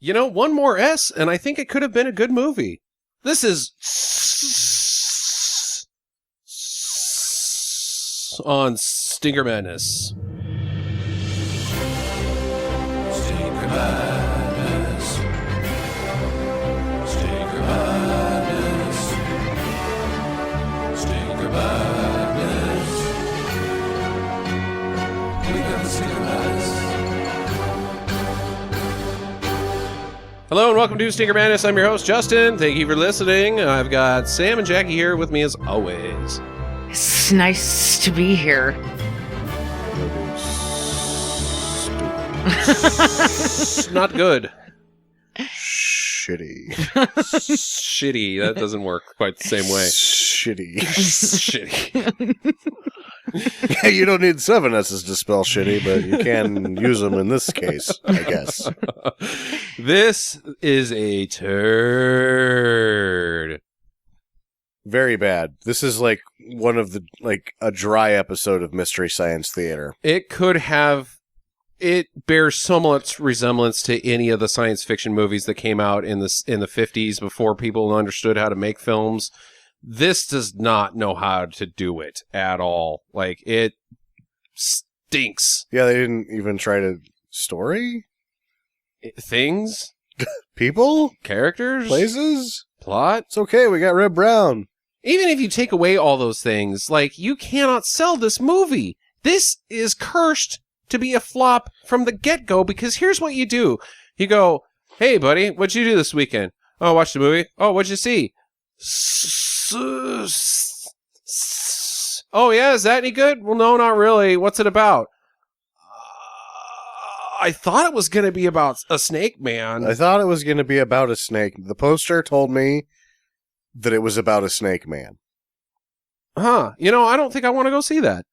You know, one more S, and I think it could have been a good movie. This is on Stinker Madness. Stinker Madness. Stinker Madness. Stinker Madness. We got the Stinker Madness. Hello and welcome to Stinker Madness. I'm your host, Justin. Thank you for listening. I've got Sam and Jackie here with me as always. It's nice to be here. Not good. Shitty. Shitty. That doesn't work quite the same way. Shitty. Shitty. Yeah, you don't need 7 S's to spell shitty, but you can use them in this case, I guess. This is a turd. Very bad. This is like one of the, like, a dry episode of Mystery Science Theater. It could have... It bears so much resemblance to any of the science fiction movies that came out in the 50s before people understood how to make films. This does not know how to do it at all. Like, it stinks. Yeah, they didn't even try to story? Things? People? Characters? Places? Plot? It's okay, we got Red Brown. Even if you take away all those things, like, you cannot sell this movie. This is cursed to be a flop from the get-go, because here's what you do. You go, hey, buddy, what'd you do this weekend? Oh, watch the movie. Oh, what'd you see? Oh, yeah, is that any good? Well, no, not really. What's it about? I thought it was going to be about a snake man. I thought it was going to be about a snake. The poster told me that it was about a snake man. Huh. You know, I don't think I want to go see that.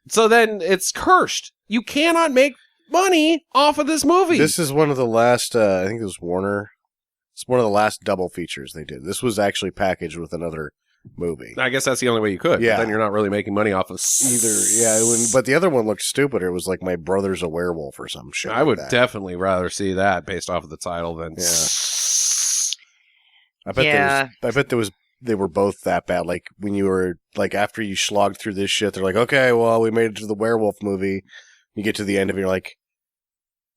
So then it's cursed. You cannot make money off of this movie. This is one of the last, I think it was Warner. It's one of the last double features they did. This was actually packaged with another movie. I guess that's the only way you could. Yeah. But then you're not really making money off of Either, yeah, but the other one looked stupider. It was like My Brother's a Werewolf or some shit. I would like that. definitely rather see that based off of the title than... Yeah. I bet they were both that bad. Like, when you were, like, after you slogged through this shit, they're like, okay, well, we made it to the werewolf movie. You get to the end of it, you're like,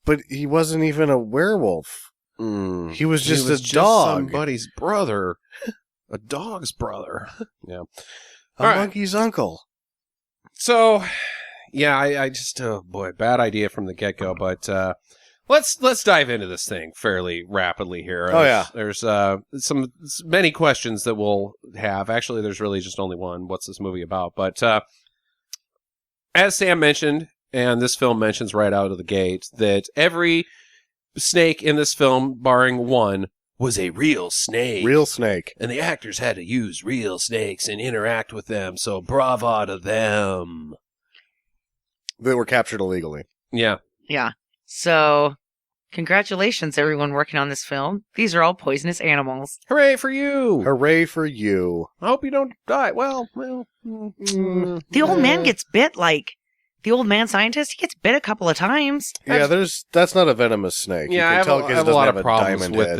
but he wasn't even a werewolf. He was just a dog. Somebody's brother. A dog's brother. Yeah. A All right. monkey's uncle. So, yeah, I just, oh boy, bad idea from the get-go, but let's dive into this thing fairly rapidly here. Oh, yeah. There's many questions that we'll have. Actually, there's really just only one. What's this movie about? But as Sam mentioned, and this film mentions right out of the gate, that every snake in this film, barring one, was a real snake. Real snake. And the actors had to use real snakes and interact with them, so brava to them. They were captured illegally. Yeah. Yeah. So, congratulations, everyone working on this film. These are all poisonous animals. Hooray for you! Hooray for you. I hope you don't die. Well. The old man gets bit, like, the old man scientist, he gets bit a couple of times. Yeah, that's not a venomous snake. Yeah, you can tell I 'cause have it a lot doesn't of have a problems diamond with head.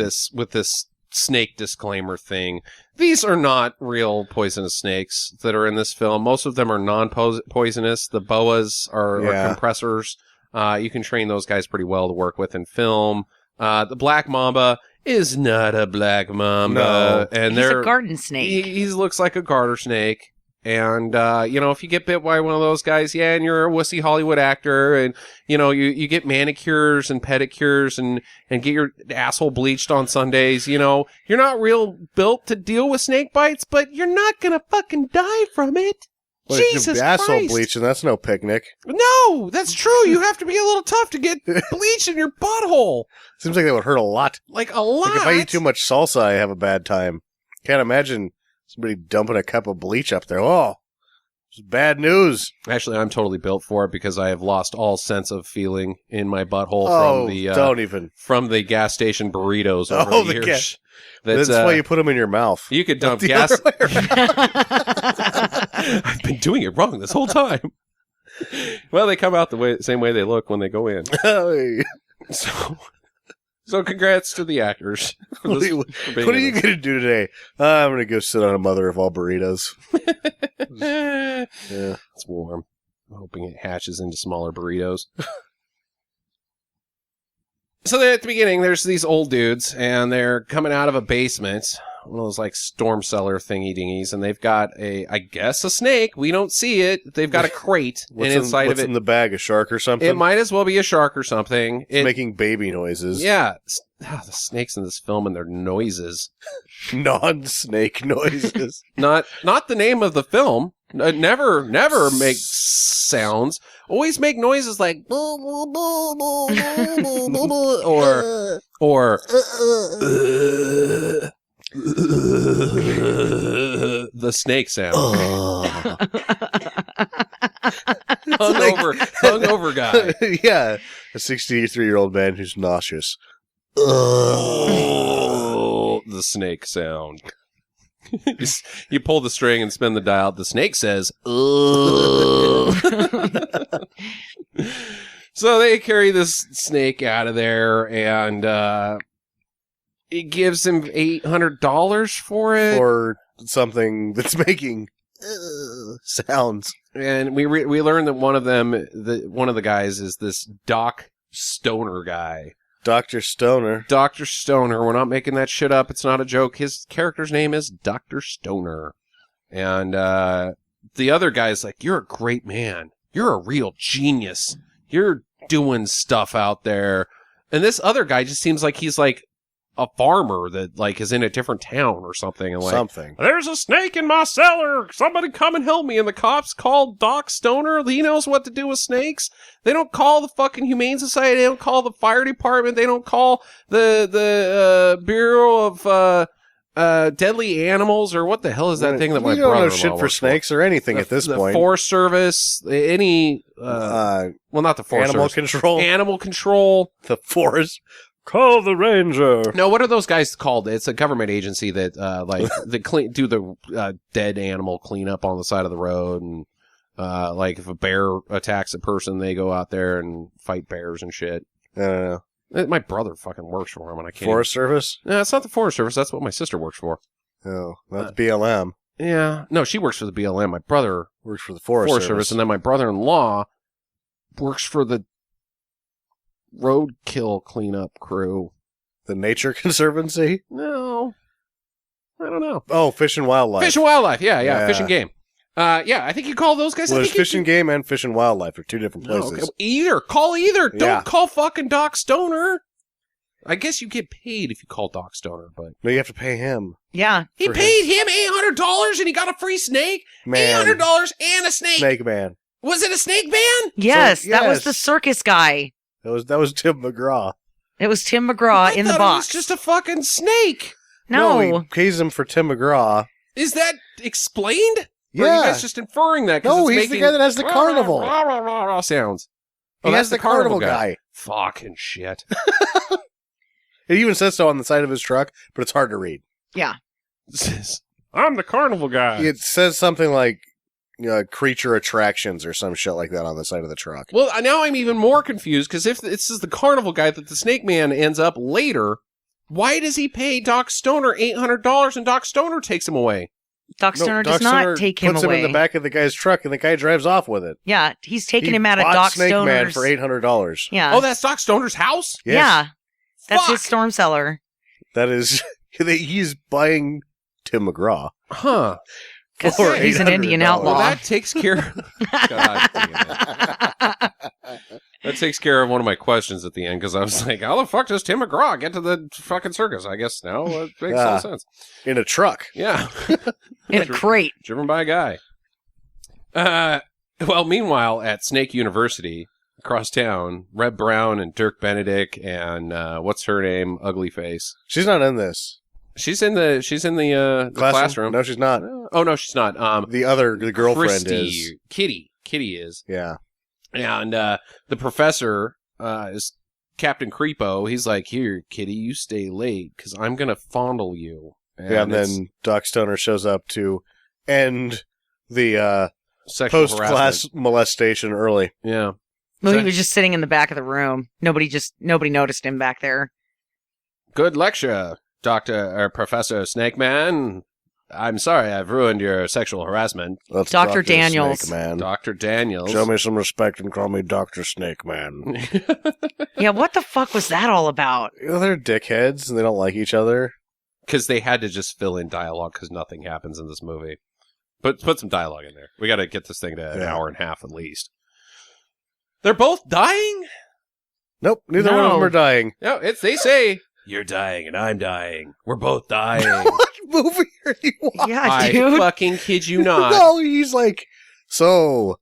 this snake disclaimer thing. These are not real poisonous snakes that are in this film. Most of them are non-poisonous. The boas are compressors. You can train those guys pretty well to work with in film. The black mamba is not a black mamba. No. And He's a garden snake. He looks like a garter snake. And, if you get bit by one of those guys, and you're a wussy Hollywood actor, and, you get manicures and pedicures and get your asshole bleached on Sundays, you're not real built to deal with snake bites, but you're not gonna fucking die from it. Well, Jesus asshole Christ. bleaching, that's no picnic. No, that's true. You have to be a little tough to get bleach in your butthole. Seems like that would hurt a lot. Like, a lot. Like if I eat too much salsa, I have a bad time. Can't imagine somebody dumping a cup of bleach up there. Oh, it's bad news. Actually, I'm totally built for it because I have lost all sense of feeling in my butthole don't even. from the gas station burritos over the years. That's why you put them in your mouth. You could dump gas. I've been doing it wrong this whole time. Well, they come out the same way they look when they go in. Hey. So So congrats to the actors. What are you going to do today? I'm going to go sit on a mother of all burritos. Yeah. Yeah. It's warm. I'm hoping it hatches into smaller burritos. So at the beginning, there's these old dudes, and they're coming out of a basement, one of those like storm cellar thingy dingies, and they've got I guess a snake. We don't see it. They've got a crate, and inside what's of it, in the bag? A shark or something? it might as well be a shark or something. It's making baby noises. Yeah. The snakes in this film and their noises. Non-snake noises. Not the name of the film. Never make sounds. Always make noises like boo, boo, boo, boo, boo, boo, boo, or the snake sound. Hungover guy. Yeah, a 63-year-old man who's nauseous. The snake sound. You pull the string and spin the dial. The snake says, So they carry this snake out of there, and it gives him $800 for it. Or something that's making sounds. And we learn that one of the guys is this Doc Stoner guy. Dr. Stoner. Dr. Stoner. We're not making that shit up. It's not a joke. His character's name is Dr. Stoner. And the other guy's like, you're a great man. You're a real genius. You're doing stuff out there. And this other guy just seems like he's like a farmer that like is in a different town or something. And like, there's a snake in my cellar. Somebody come and help me. And the cops called Doc Stoner. He knows what to do with snakes. They don't call the fucking Humane Society. They don't call the fire department. They don't call the Bureau of Deadly Animals, or what the hell is that thing that my brother? We don't know shit for snakes or anything at this point. The Forest Service, any well, not the Forest Animal Service. Control. Animal Control. The Forest. Call the ranger. No, what are those guys called? It's a government agency that like they do the dead animal cleanup on the side of the road, and like if a bear attacks a person, they go out there and fight bears and shit. I don't know. My brother fucking works for him, and I can't. Forest Service? No, it's not the Forest Service. That's what my sister works for. Oh, that's BLM. Yeah, no, she works for the BLM. My brother works for the Forest Service, and then my brother-in-law works for the roadkill cleanup crew. The Nature Conservancy? No, I don't know. Oh, Fish and Wildlife. Fish and Wildlife, yeah. Fish and Game. Yeah, I think you call those guys. Well, there's Fish and Game and Fish and Wildlife are two different places. Okay. Call either. Don't call fucking Doc Stoner. I guess you get paid if you call Doc Stoner, but no, you have to pay him. Yeah, he paid him $800 and he got a free snake. Man. $800 and a snake. Snake Man. Was it a snake man? Yes, So, that was the circus guy. That was Tim McGraw. It was Tim McGraw in the box. It was just a fucking snake. No, he pays him for Tim McGraw. Is that explained? Yeah. Or are you guys just inferring that? No, it's he's the guy that has the carnival. Sounds. He has the carnival guy. Fucking shit. It even says so on the side of his truck, but it's hard to read. Yeah. I'm the carnival guy. It says something like creature attractions or some shit like that on the side of the truck. Well, now I'm even more confused, because if this is the carnival guy that the Snake Man ends up later, why does he pay Doc Stoner $800 and Doc Stoner takes him away? Doc Stoner does not take him away. Puts him in the back of the guy's truck, and the guy drives off with it. Yeah, he's taking him out of Doc Snakeman Stoner's for $800. Yeah. Oh, that's Doc Stoner's house? Yes. Yeah. That's Fuck! his storm cellar. That is, he's buying Tim McGraw. Huh. Because For he's an Indian $800. outlaw. Well, that takes care. God damn it. That takes care of one of my questions at the end, because I was like, how the fuck does Tim McGraw get to the fucking circus? I guess now it makes no sense. In a truck. Yeah. In a crate. Driven by a guy. Well, meanwhile, at Snake University, across town, Reb Brown and Dirk Benedict and what's her name? Ugly Face. She's not in this. She's in the classroom. No, she's not. Oh no, she's not. The girlfriend Christy, is. Kitty is. Yeah. And the professor is Captain Creepo. He's like, here, Kitty, you stay late because I'm gonna fondle you. And then Doc Stoner shows up to end the sexual post-class molestation early. Yeah. Well, he was just sitting in the back of the room. Nobody noticed him back there. Good lecture, Professor Snakeman. I'm sorry I've ruined your sexual harassment. That's Dr. Daniels. Snakeman. Dr. Daniels. Show me some respect and call me Dr. Snakeman. Yeah, what the fuck was that all about? You know, they're dickheads and they don't like each other. Because they had to just fill in dialogue because nothing happens in this movie. But put some dialogue in there. We got to get this thing to an hour and a half at least. They're both dying? Nope, neither one of them are dying. No, they say, you're dying and I'm dying. We're both dying. What movie are you watching? Yeah, I dude. fucking kid you not. No, he's like, so,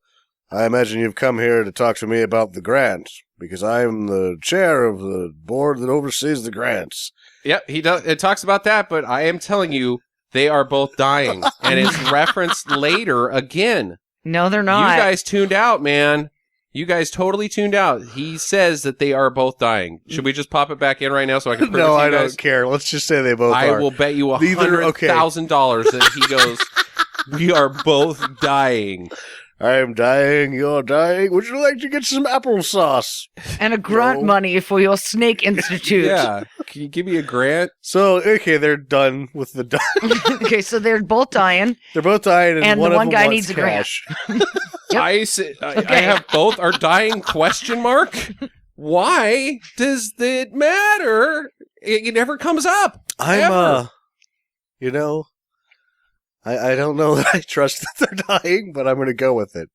I imagine you've come here to talk to me about the grant, because I'm the chair of the board that oversees the grants. Yep, he does. It talks about that, but I am telling you, they are both dying. And it's referenced later again. No, they're not. You guys tuned out, man. You guys totally tuned out. He says that they are both dying. Should we just pop it back in right now so I can prove it No, to you I guys? don't care. Let's just say they both are. I will bet you $100,000 that he goes, we are both dying. I am dying, you're dying. Would you like to get some applesauce? And a grunt No. money for your Snake Institute. Yeah. Can you give me a grant? So, okay, they're done with the Okay, so they're both dying. They're both dying, and And one the of one them guy wants needs a grant. cash. Yep. I Okay. have both are dying question mark. Why does it matter? It never comes up. I'm, Ever. you know, I don't know that I trust that they're dying, but I'm going to go with it.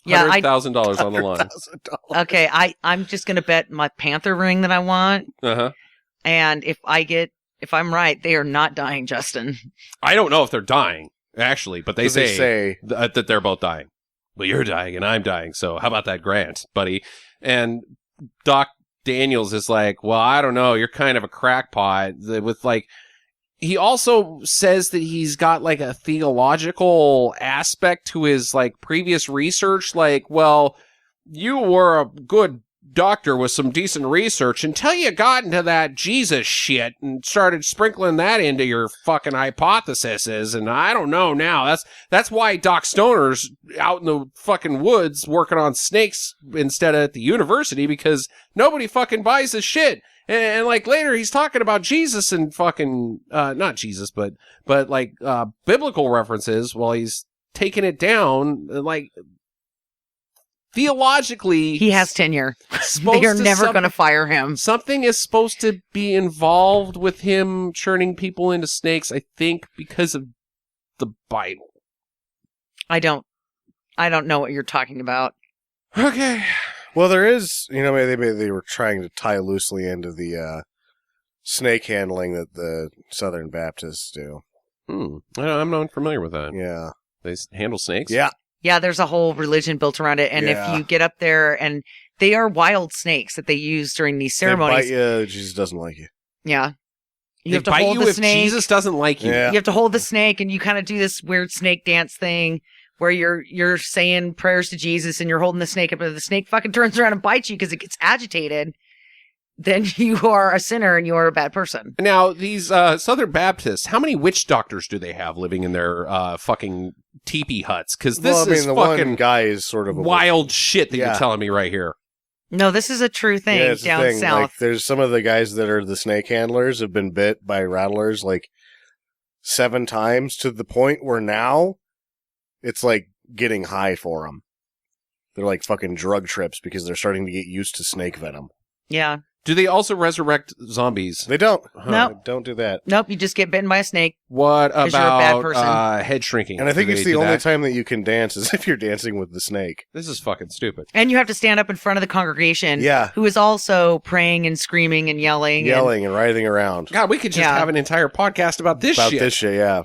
Yeah, $100,000 on the line. $100,000. Okay, I'm just gonna bet my Panther ring that I want, Uh-huh. and if I'm right, they are not dying, Justin. I don't know if they're dying, actually, but they They say, say that they're both dying. Well, you're dying and I'm dying, so how about that grant, buddy? And Doc Daniels is like, well, I don't know, you're kind of a crackpot with like, he also says that he's got like a theological aspect to his like previous research. Like, well, you were a good doctor with some decent research until you got into that Jesus shit and started sprinkling that into your fucking hypotheses. And I don't know now. That's why Doc Stoner's out in the fucking woods working on snakes instead of at the university, because nobody fucking buys his shit. And like later he's talking about Jesus and fucking, not Jesus, but like, biblical references while he's taking it down. Like, theologically, He has tenure. supposed They are to never going to fire him. something is supposed to be involved with him turning people into snakes, I think, because of the Bible. I don't know what you're talking about. Okay. well, there is, you know, maybe they were trying to tie loosely into the snake handling that the Southern Baptists do. I'm not familiar with that. Yeah. They handle snakes? Yeah. Yeah, there's a whole religion built around it, and Yeah. if you get up there, and they are wild snakes that they use during these They bite ceremonies. you, Jesus doesn't like you. Yeah, you They have to bite hold you the if snake. Jesus doesn't like you. Yeah. You have to hold the snake, and you kind of do this weird snake dance thing where you're saying prayers to Jesus, and you're holding the snake up, and the snake fucking turns around and bites you because it gets agitated. Then you are a sinner and you are a bad person. Now, these Southern Baptists, how many witch doctors do they have living in their fucking teepee huts? Because this Well, I mean, is the fucking one guy is sort of a wild shit that Yeah. you're telling me right here. No, this is a true thing Yeah, it's the down thing. south. Like, there's some of the guys that are the snake handlers have been bit by rattlers like 7 times, to the point where now it's like getting high for them. They're like fucking drug trips because they're starting to get used to snake venom. Yeah. Do they also resurrect zombies? They don't. No. Don't do that. Nope, you just get bitten by a snake. What 'Cause you're a bad about person. head shrinking? And I think Do it's they the do only that? time that you can dance is if you're dancing with the snake. This is fucking stupid. And you have to stand up in front of the congregation Yeah. who is also praying and screaming and yelling. Yelling and writhing around. God, we could just Yeah. have an entire podcast about this About shit. this shit, yeah.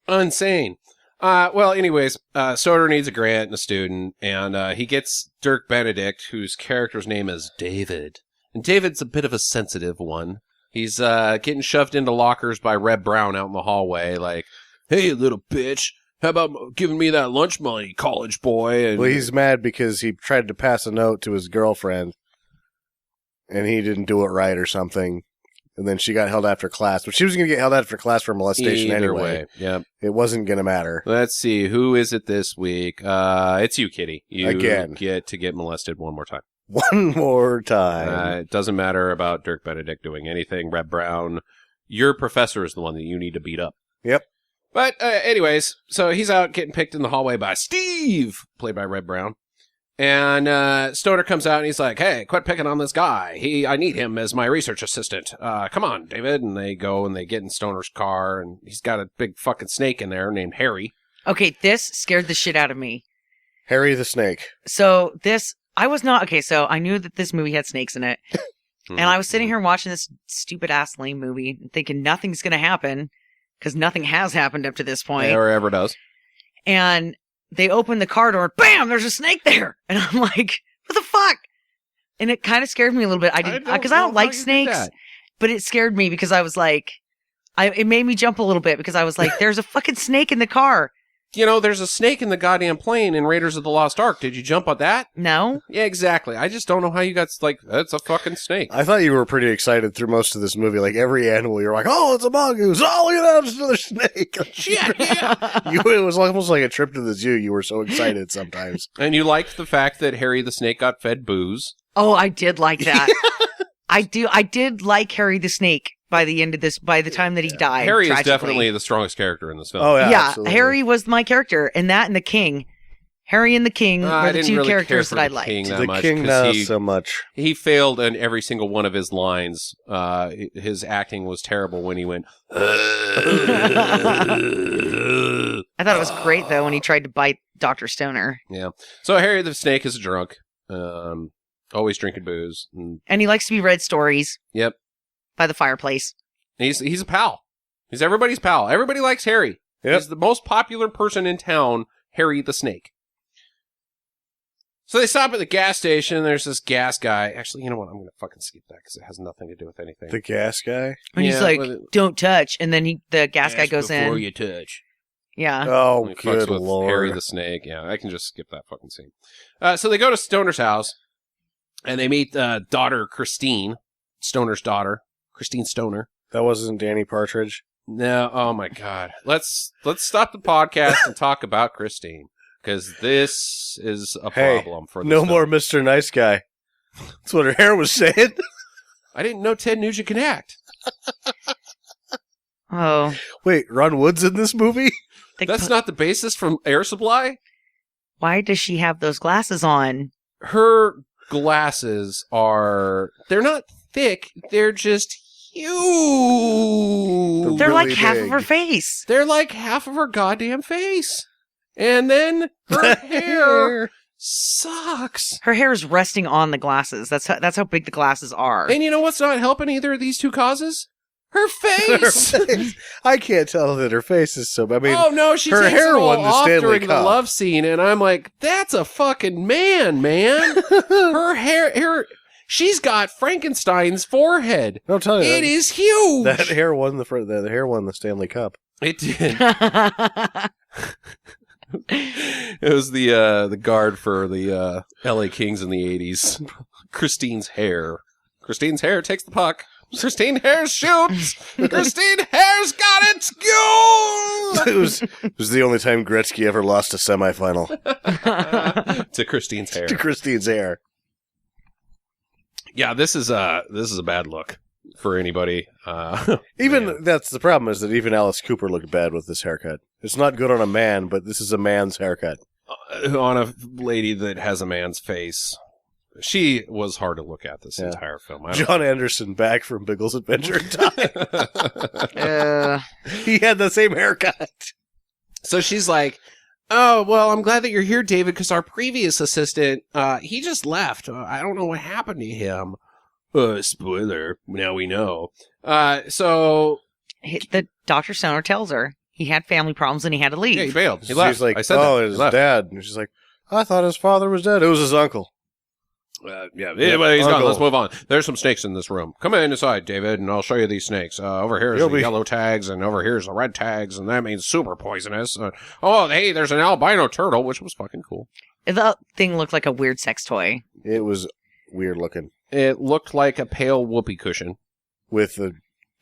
Insane. Well, anyways, Soder needs a grant and a student, and he gets Dirk Benedict, whose character's name is David. And David's a bit of a sensitive one. He's getting shoved into lockers by Reb Brown out in the hallway, like, hey, little bitch, how about giving me that lunch money, college boy? And Well, he's mad because he tried to pass a note to his girlfriend, and he didn't do it right or something. And then she got held after class. But she was going to get held after class for molestation either anyway. way. Yep. It wasn't going to matter. Let's see, who is it this week? It's you, Kitty. You Again. get to get molested one more time. one more time. It doesn't matter about Dirk Benedict doing anything. Red Brown, your professor is the one that you need to beat up. Yep. But anyways, so he's out getting picked in the hallway by Steve, played by Red Brown. And Stoner comes out and he's like, hey, quit picking on this guy. I need him as my research assistant. Come on, David. And they go and they get in Stoner's car, and he's got a big fucking snake in there named Harry. Okay, this scared the shit out of me. Harry the Snake. So I was not, okay, so I knew that this movie had snakes in it. And I was sitting here watching this stupid ass lame movie and thinking nothing's going to happen because nothing has happened up to this point. Or ever does. And they open the car door and bam, there's a snake there. And I'm like, what the fuck? And it kind of scared me a little bit. Because I don't like snakes, but it scared me because I was like, it made me jump a little bit because I was like, there's a fucking snake in the car. You know, there's a snake in the goddamn plane in Raiders of the Lost Ark. Did you jump on that? No. Yeah, exactly. I just don't know how you got, like, that's a fucking snake. I thought you were pretty excited through most of this movie. Like, every animal, you're like, oh, it's a mongoose. Oh, look at that, it's another snake. Shit, yeah. It was almost like a trip to the zoo. You were so excited sometimes. And you liked the fact that Harry the Snake got fed booze. Oh, I did like that. I did like Harry the Snake by the end of this, by the time that he died. Harry is tragically. definitely the strongest character in this film. Oh, Yeah, absolutely. Harry was my character, and that and the King. Harry and the King I were the didn't two really characters care that I for the liked. King that The much, king 'cause not he, so much. he failed in every single one of his lines. His acting was terrible when he went. I thought it was great though when he tried to bite Dr. Stoner, Yeah. So Harry the Snake is a drunk. Always drinking booze. and he likes to be read stories. Yep. By the fireplace. He's a pal. He's everybody's pal. Everybody likes Harry. Yep. He's the most popular person in town, Harry the Snake. So they stop at the gas station. There's this gas guy. Actually, you know what? I'm going to fucking skip that because it has nothing to do with anything. The gas guy? And he's Yeah, like, but "Don't touch," and then the gas guy Ask goes before in. you touch. Yeah. Oh, He fucks good with lord. Harry the Snake. Yeah, I can just skip that fucking scene. So they go to Stoner's house, and they meet daughter Christine, Stoner's daughter, Christine Stoner. That wasn't Danny Partridge? No, oh my God. Let's stop the podcast and talk about Christine, because this is a Hey, problem for this No film. more Mr. Nice Guy. That's what her hair was saying. I didn't know Ted Nugent can act. Oh. Wait, Ron Wood's in this movie? That's not the basis from Air Supply. Why does she have those glasses on? Her glasses they're not thick, they're just huge. They're like really half of big. her face. They're like half of her goddamn face. And then her hair sucks. Her hair is resting on the glasses. That's how big the glasses are. And you know what's not helping either of these two causes? Her face. I can't tell that her face is so bad. I mean, oh no, she her takes hair it all won the off Stanley during the Cup. love scene, and I'm like, that's a fucking man. Her hair, she's got Frankenstein's forehead. I'll tell you, It is huge. that hair won the hair won the Stanley Cup. It did. It was the guard for the LA Kings in the 80s. Christine's hair. Christine's hair takes the puck. Christine Hair shoots. Christine Hair's got its goal. It was the only time Gretzky ever lost a semifinal To Christine's hair. to Christine's hair. Yeah, this is a bad look for anybody. Even Man. that's the problem, is that even Alice Cooper looked bad with this haircut. It's not good on a man, but this is a man's haircut. On a lady that has a man's face. She was hard to look at this Yeah. entire film. John Anderson back from Biggles Adventure in Time. Uh, He had the same haircut. So she's like, oh, well, I'm glad that you're here, David, because our previous assistant, he just left. I don't know what happened to him. Spoiler. Now we know. So, the Dr. Stoner tells her he had family problems and he had to leave. yeah, he bailed. He left. She's like, I said oh, that. his He left. dad. And she's like, I thought his father was dead. It was his uncle. Yeah, but he's gone. Uncle. Let's move on. There's some snakes in this room. Come inside, David, and I'll show you these snakes. Over here's You'll the be- yellow tags, and over here's the red tags, and that means super poisonous. Oh, hey, there's an albino turtle, which was fucking cool. The thing looked like a weird sex toy. It was weird looking It looked like a pale whoopee cushion. with the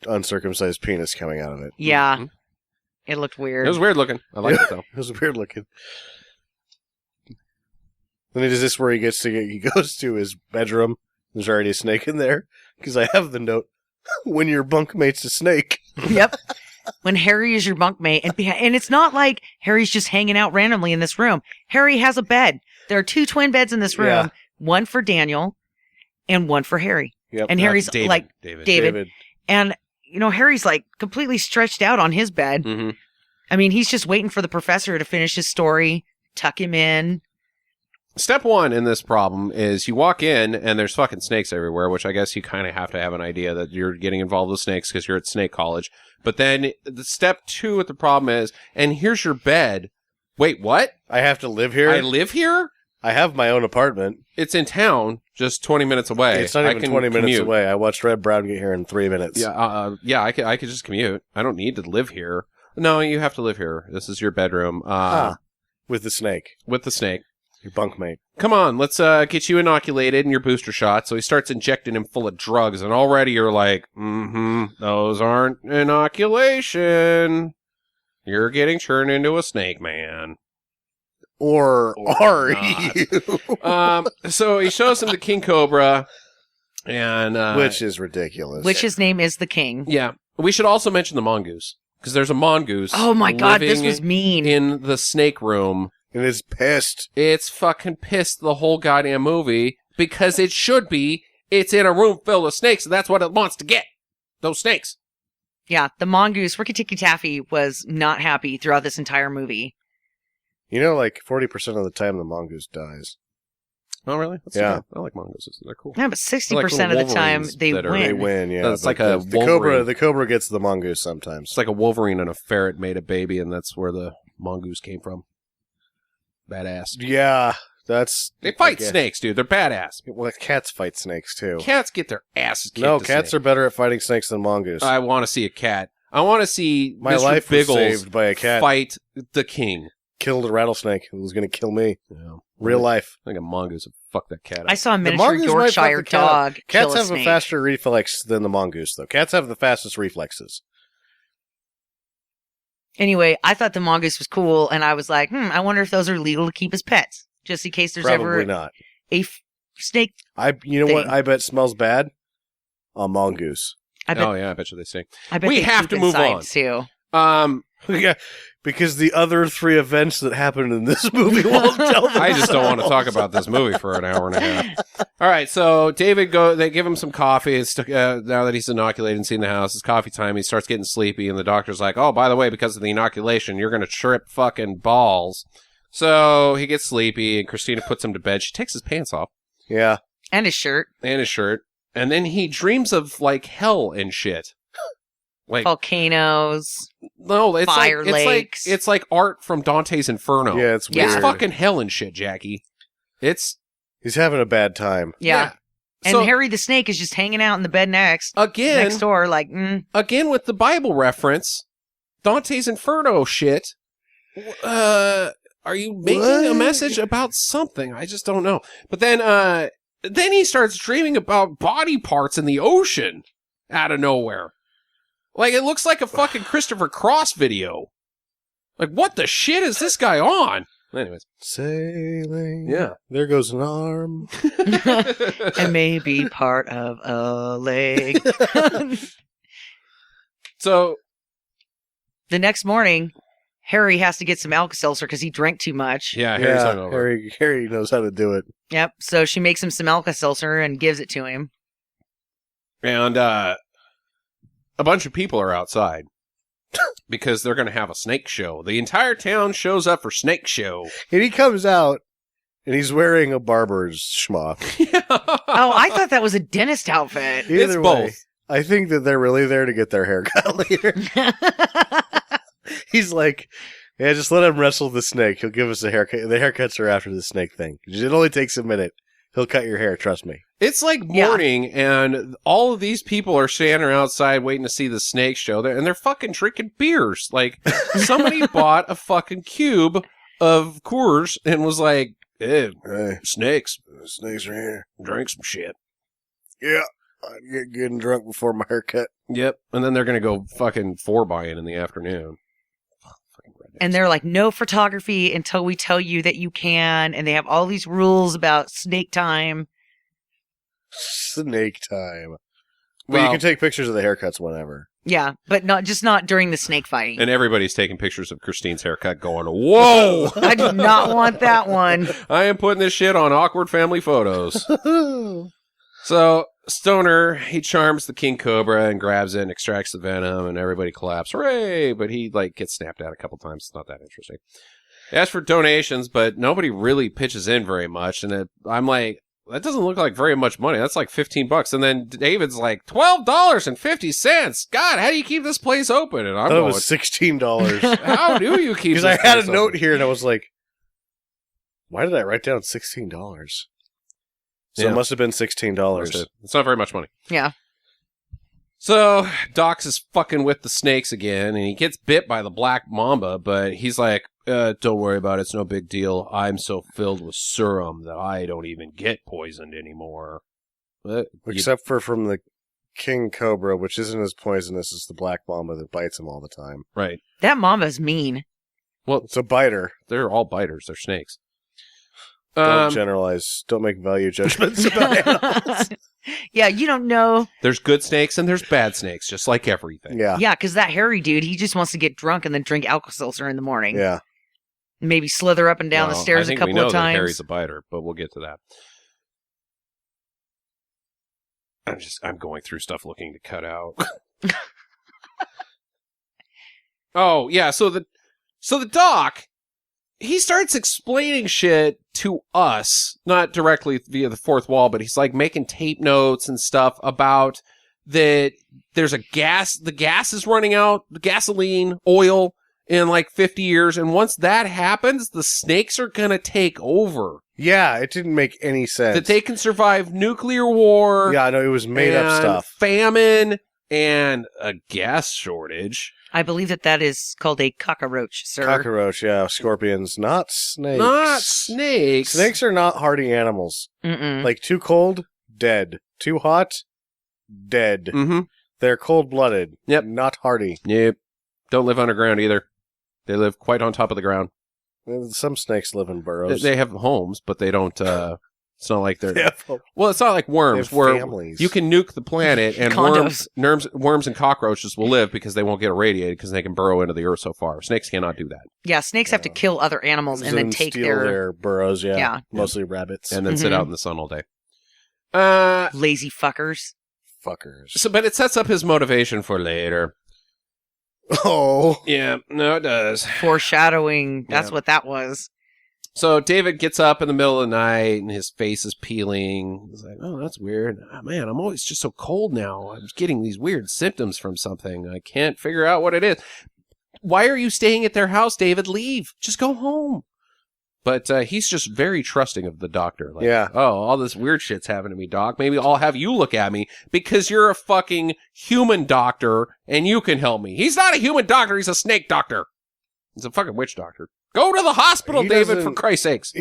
uncircumcised penis coming out of it. Yeah. Mhm. It looked weird. It was weird looking. I liked it, though. It was weird looking. Then is this where he goes to his bedroom? There's already a snake in there because I have the note. When your bunkmate's a snake. Yep. When Harry is your bunkmate, and it's not like Harry's just hanging out randomly in this room. Harry has a bed. There are 2 twin beds in this room. Yeah. One for Daniel, and one for Harry. Yep. And Harry's David. like David. David. And Harry's like completely stretched out on his bed. Mm-hmm. I mean, he's just waiting for the professor to finish his story, tuck him in. Step 1 in this problem is you walk in and there's fucking snakes everywhere, which I guess you kind of have to have an idea that you're getting involved with snakes because you're at snake college. But then the step 2 with the problem is, and here's your bed. Wait, what? I have to live here? I live here? I have my own apartment. It's in town, just 20 minutes away. It's not even 20 minutes commute. away. I watched Red Brown get here in 3 minutes. Yeah, I could just commute. I don't need to live here. No, you have to live here. This is your bedroom. With the snake. With the snake. Your bunkmate. Come on, let's get you inoculated and your booster shot. So he starts injecting him full of drugs, and already you're like, those aren't inoculation. You're getting turned into a snake man. Or are you? So he shows him the king cobra, and which is ridiculous. Which his name is the King. yeah. We should also mention the mongoose, because there's a mongoose. Oh my god, this living was mean. in the snake room. And it's pissed. It's fucking pissed the whole goddamn movie because it should be. It's in a room filled with snakes, and that's what it wants to get. Those snakes. Yeah, the mongoose, Ricky Tikki Taffy, was not happy throughout this entire movie. Like 40% of the time the mongoose dies. Oh, really? That's Yeah. good. I like mongooses. They're cool. Yeah, but 60% little of the time Wolverines they that are- win. They win, yeah. It's but like a the cobra. Wolverine. The cobra gets the mongoose sometimes. It's like a Wolverine and a ferret made a baby, and that's where the mongoose came from. Badass. Yeah, that's. They fight I guess. snakes, dude. They're badass. Well, cats fight snakes too. Cats get their asses kicked. No, to cats snakes. are better at fighting snakes than mongoose. I want to see a cat. I want to see My Mr. life was Biggles saved by a cat. fight the king. Killed a rattlesnake who was going to kill me. Yeah. Real life. I think a mongoose would fuck that cat up. I saw a The miniature mongoose might fuck Yorkshire the cat up. dog kill Cats a have snake. a faster reflex than the mongoose, though. Cats have the fastest reflexes. Anyway, I thought the mongoose was cool, and I was like, I wonder if those are legal to keep as pets, just in case there's Probably ever not. a snake. You know what? thing. I bet smells bad. A mongoose. I bet, Oh yeah, I bet you they say. I bet we they have poop to move inside, on. too. Yeah, because the other 3 events that happened in this movie won't tell them. I just don't want to talk about this movie for an hour and a half. All right, so David they give him some coffee. It's now that he's inoculated and seen the house, it's coffee time. He starts getting sleepy, and the doctor's like, "Oh, by the way, because of the inoculation, you're gonna trip fucking balls." So he gets sleepy, and Christina puts him to bed. She takes his pants off Yeah. And his shirt. and his shirt, and then he dreams of like hell and shit. Like Volcanoes. no, it's Fire lakes. it's like art from Dante's Inferno. Yeah, it's Yeah. weird. It's fucking hell and shit, Jackie. It's He's having a bad time. Yeah. And So, Harry the Snake is just hanging out in the bed next again, door, like, again with the Bible reference, Dante's Inferno shit. Are you making a What? message about something? I just don't know. But then he starts dreaming about body parts in the ocean out of nowhere. Like it looks like a fucking Christopher Cross video. Like what the shit is this guy on? Anyways, Sailing. yeah. There goes an arm. and maybe part of a leg. So The next morning, Harry has to get some Alka-Seltzer because he drank too much. yeah, Harry's Yeah, hungover. Harry knows how to do it. Yep. So she makes him some Alka-Seltzer and gives it to him. And a bunch of people are outside because they're going to have a snake show. The entire town shows up for snake show. And he comes out, and he's wearing a barber's schmuck. Oh, I thought that was a dentist outfit. It's Either way, both. I think that they're really there to get their hair cut later. He's like, yeah, just let him wrestle the snake. He'll give us a haircut. The haircuts are after the snake thing. It only takes a minute. He'll cut your hair, trust me. It's like morning, and all of these people are standing outside waiting to see the snake show, and they're fucking drinking beers. Like, somebody bought a fucking cube of Coors and was like, hey, Hey, snakes, the snakes are here. drink some shit. Yeah, I'd get good and drunk before my haircut. Yep. And then they're going to go fucking 4-buying in the afternoon. Fucking And they're like, no photography until we tell you that you can. And they have all these rules about snake time. Snake time. But Well- you can take pictures of the haircuts whenever. Yeah, but not during the snake fighting. And everybody's taking pictures of Christine's haircut going, whoa! I do not want that one. I am putting this shit on awkward family photos. So, Stoner, he charms the king cobra and grabs it and extracts the venom, and everybody claps. Hooray! But he, gets snapped at a couple times. It's not that interesting. He asks for donations, but nobody really pitches in very much, and I'm like, that doesn't look like very much money. That's like $15. And then David's like, $12.50. God, how do you keep this place open? And I'm I thought going, it was $16. how do you keep this Because I had a place note open? here and I was like, why did I write down $16? So Yeah. it must have been $16. It's not very much money. Yeah. So Dox is fucking with the snakes again, and he gets bit by the black mamba, but he's like, don't worry about it. It's no big deal. I'm so filled with serum that I don't even get poisoned anymore. But Except for from the king cobra, which isn't as poisonous as the black mamba that bites him all the time. right. That mamba's mean. Well, It's a biter. they're all biters. They're snakes. Don't generalize. Don't make value judgments about animals. Yeah, you don't know. There's good snakes and there's bad snakes, just like everything. Yeah. Yeah, because that hairy dude, he just wants to get drunk and then drink Alka-Seltzer in the morning. Yeah. Maybe slither up and down the Well, stairs I a think we couple know of that times. Harry's a biter, but we'll get to that. I'm going through stuff looking to cut out. Oh, yeah, so the doc, he starts explaining shit to us, not directly via the fourth wall, but he's like making tape notes and stuff about that there's the gas is running out, the gasoline, oil in like 50 years, and once that happens, the snakes are gonna take over. Yeah, it didn't make any sense. That they can survive nuclear war. Yeah, I know, it was made up and stuff. famine, and a gas shortage. I believe that is called a cockroach, sir. Cockroach, yeah, scorpions, not snakes. Not snakes. Snakes are not hardy animals. Mm-mm. Like, too cold, dead. Too hot, dead. Mm-hmm. They're cold-blooded. Yep. Not hardy. Yep. Don't live underground either. They live quite on top of the ground. Some snakes live in burrows. They have homes, but they don't. It's not like they're. Yeah. Well, it's not like worms, They have where families. you can nuke the planet and Condos. worms and cockroaches will live because they won't get irradiated because they can burrow into the earth so far. Snakes cannot do that. Yeah, snakes have to kill other animals and then take steal their burrows, yeah. Yeah. Mostly rabbits. And then sit Mhm. out in the sun all day. lazy fuckers. Fuckers. So, but it sets up his motivation for later. Oh. Yeah, no, it does. Foreshadowing. That's Yeah. what that was. So David gets up in the middle of the night and his face is peeling. He's like, oh, that's weird. Oh, man, I'm always just so cold now. I'm getting these weird symptoms from something. I can't figure out what it is. Why are you staying at their house, David? Leave. Just go home. But he's just very trusting of the doctor. Like, Yeah. oh, all this weird shit's happening to me, doc. Maybe I'll have you look at me because you're a fucking human doctor and you can help me. He's not a human doctor. He's a snake doctor. He's a fucking witch doctor. Go to the hospital, He David, for doesn't- Christ's sakes.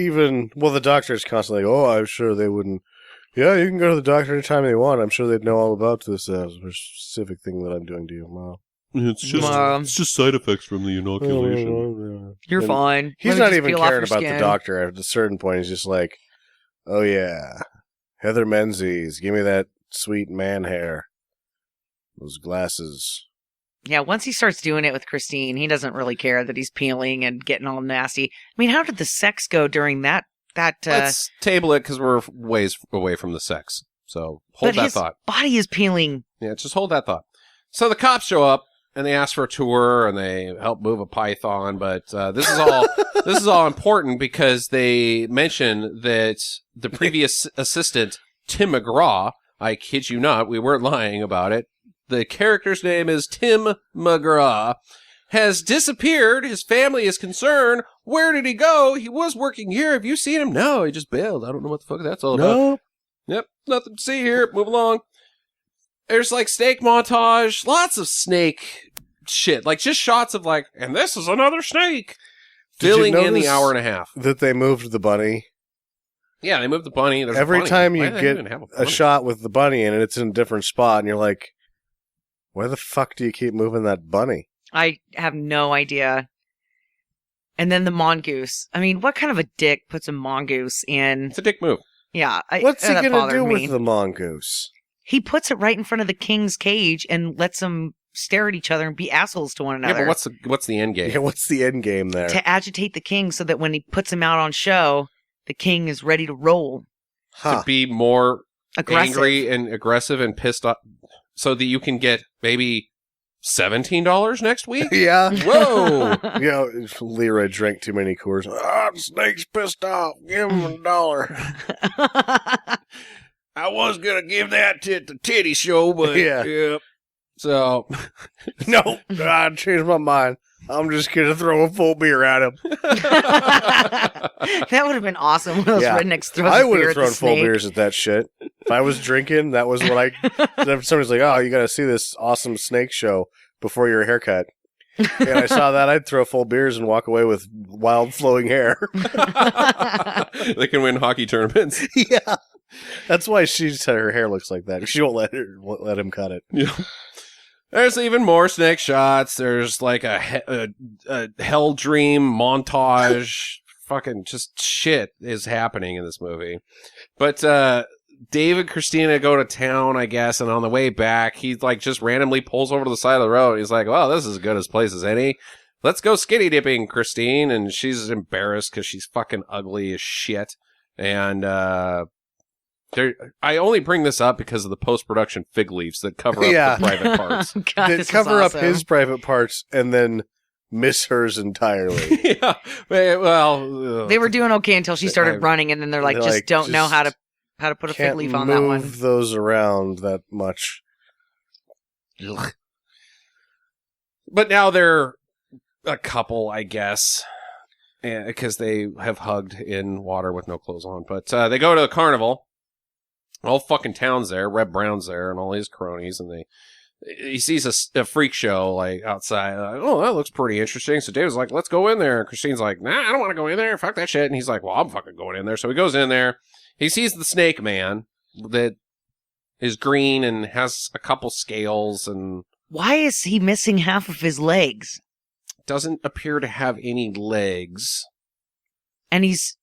Well, the doctor's constantly like, oh, I'm sure they wouldn't. Yeah, you can go to the doctor anytime they want. I'm sure they'd know all about this specific thing that I'm doing to you. Wow. It's just side effects from the inoculation. You're And fine. He's Let me not just even peel off caring your about the skin. doctor. At a certain point, he's just like, oh, yeah, Heather Menzies, give me that sweet man hair. Those glasses. Yeah, once he starts doing it with Christine, he doesn't really care that he's peeling and getting all nasty. I mean, how did the sex go during that? Let's table it because we're ways away from the sex. So hold but that his thought. body is peeling. Yeah, just hold that thought. So the cops show up and they ask for a tour and they help move a python. But this is all important because they mention that the previous assistant, Tim McGraw, I kid you not, we weren't lying about it. The character's name is Tim McGraw, has disappeared. His family is concerned. Where did he go? He was working here. Have you seen him? No, he just bailed. I don't know what the fuck that's all about. No. Yep, nothing to see here. Move along. There's like snake montage, lots of snake shit, like just shots of like, and this is another snake, Did you filling in the notice hour and a half. that they moved the bunny? Yeah, they moved the bunny. There's a Every bunny. time Why you do they get even have a bunny? shot with the bunny in it, it's in a different spot, and you're like, why the fuck do you keep moving that bunny? I have no idea. And then the mongoose. I mean, what kind of a dick puts a mongoose in? It's a dick move. Yeah. What's he that going to bothered do me. with the mongoose? He puts it right in front of the king's cage and lets them stare at each other and be assholes to one another. Yeah, but what's the end game? Yeah, what's the end game there? To agitate the king so that when he puts him out on show, the king is ready to roll. To be more Aggressive. angry and aggressive and pissed off, so that you can get maybe $17 next week. Yeah. Whoa! You know, if Lyra drank too many Coors. Ah, the snake's pissed off. Give him $1. I was gonna give that to the titty show, but Yeah. yep. So No, I changed my mind. I'm just going to throw a full beer at him. That would have been awesome. One of those Yeah. rednecks throws I a would beer have at the thrown full snake. beers at that shit. If I was drinking, that was what I... If somebody's like, oh, you got to see this awesome snake show before your haircut. And I saw that, I'd throw full beers and walk away with wild flowing hair. they can win hockey tournaments. Yeah. That's why she said her hair looks like that. She won't let him cut it. Yeah. There's even more snake shots. There's like a hell dream montage. Fucking just shit is happening in this movie. But Dave and Christina go to town, I guess, and on the way back, he like just randomly pulls over to the side of the road. He's like, "Well, this is as good a place as any. Let's go skinny dipping, Christine." And she's embarrassed because she's fucking ugly as shit. And I only bring this up because of the post-production fig leaves that cover up Yeah. the private parts. God, They this is cover up awesome. his private parts and then miss hers entirely. Yeah, well, They were doing okay until she started I- running, and then they're like, they're just like, don't know just how to put a Can't fig leaf on move that one. those around that much. but now they're a couple, I guess, because they have hugged in water with no clothes on. But they go to a carnival. All fucking town's there. Red Brown's there, and all his cronies, and he sees a freak show like outside. Like, oh, that looks pretty interesting. So Dave's like, let's go in there. And Christine's like, nah, I don't want to go in there. Fuck that shit. And he's like, well, I'm fucking going in there. So he goes in there. He sees the Snakeman that is green and has a couple scales and Why is he missing half of his legs? doesn't appear to have any legs. And he's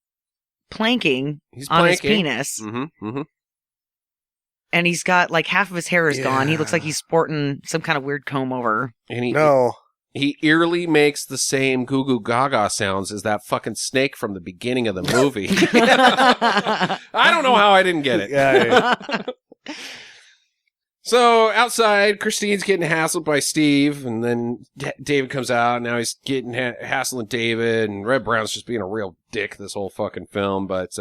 planking He's on his planking. penis, Mm-hmm, mm-hmm. and he's got like half of his hair is gone. He Yeah. looks like he's sporting some kind of weird comb over. And No. he eerily makes the same goo goo gaga sounds as that fucking snake from the beginning of the movie. I don't know how I didn't get it. Yeah. So outside, Christine's getting hassled by Steve, and then David comes out. And now he's getting hassling David, and Red Brown's just being a real dick this whole fucking film. But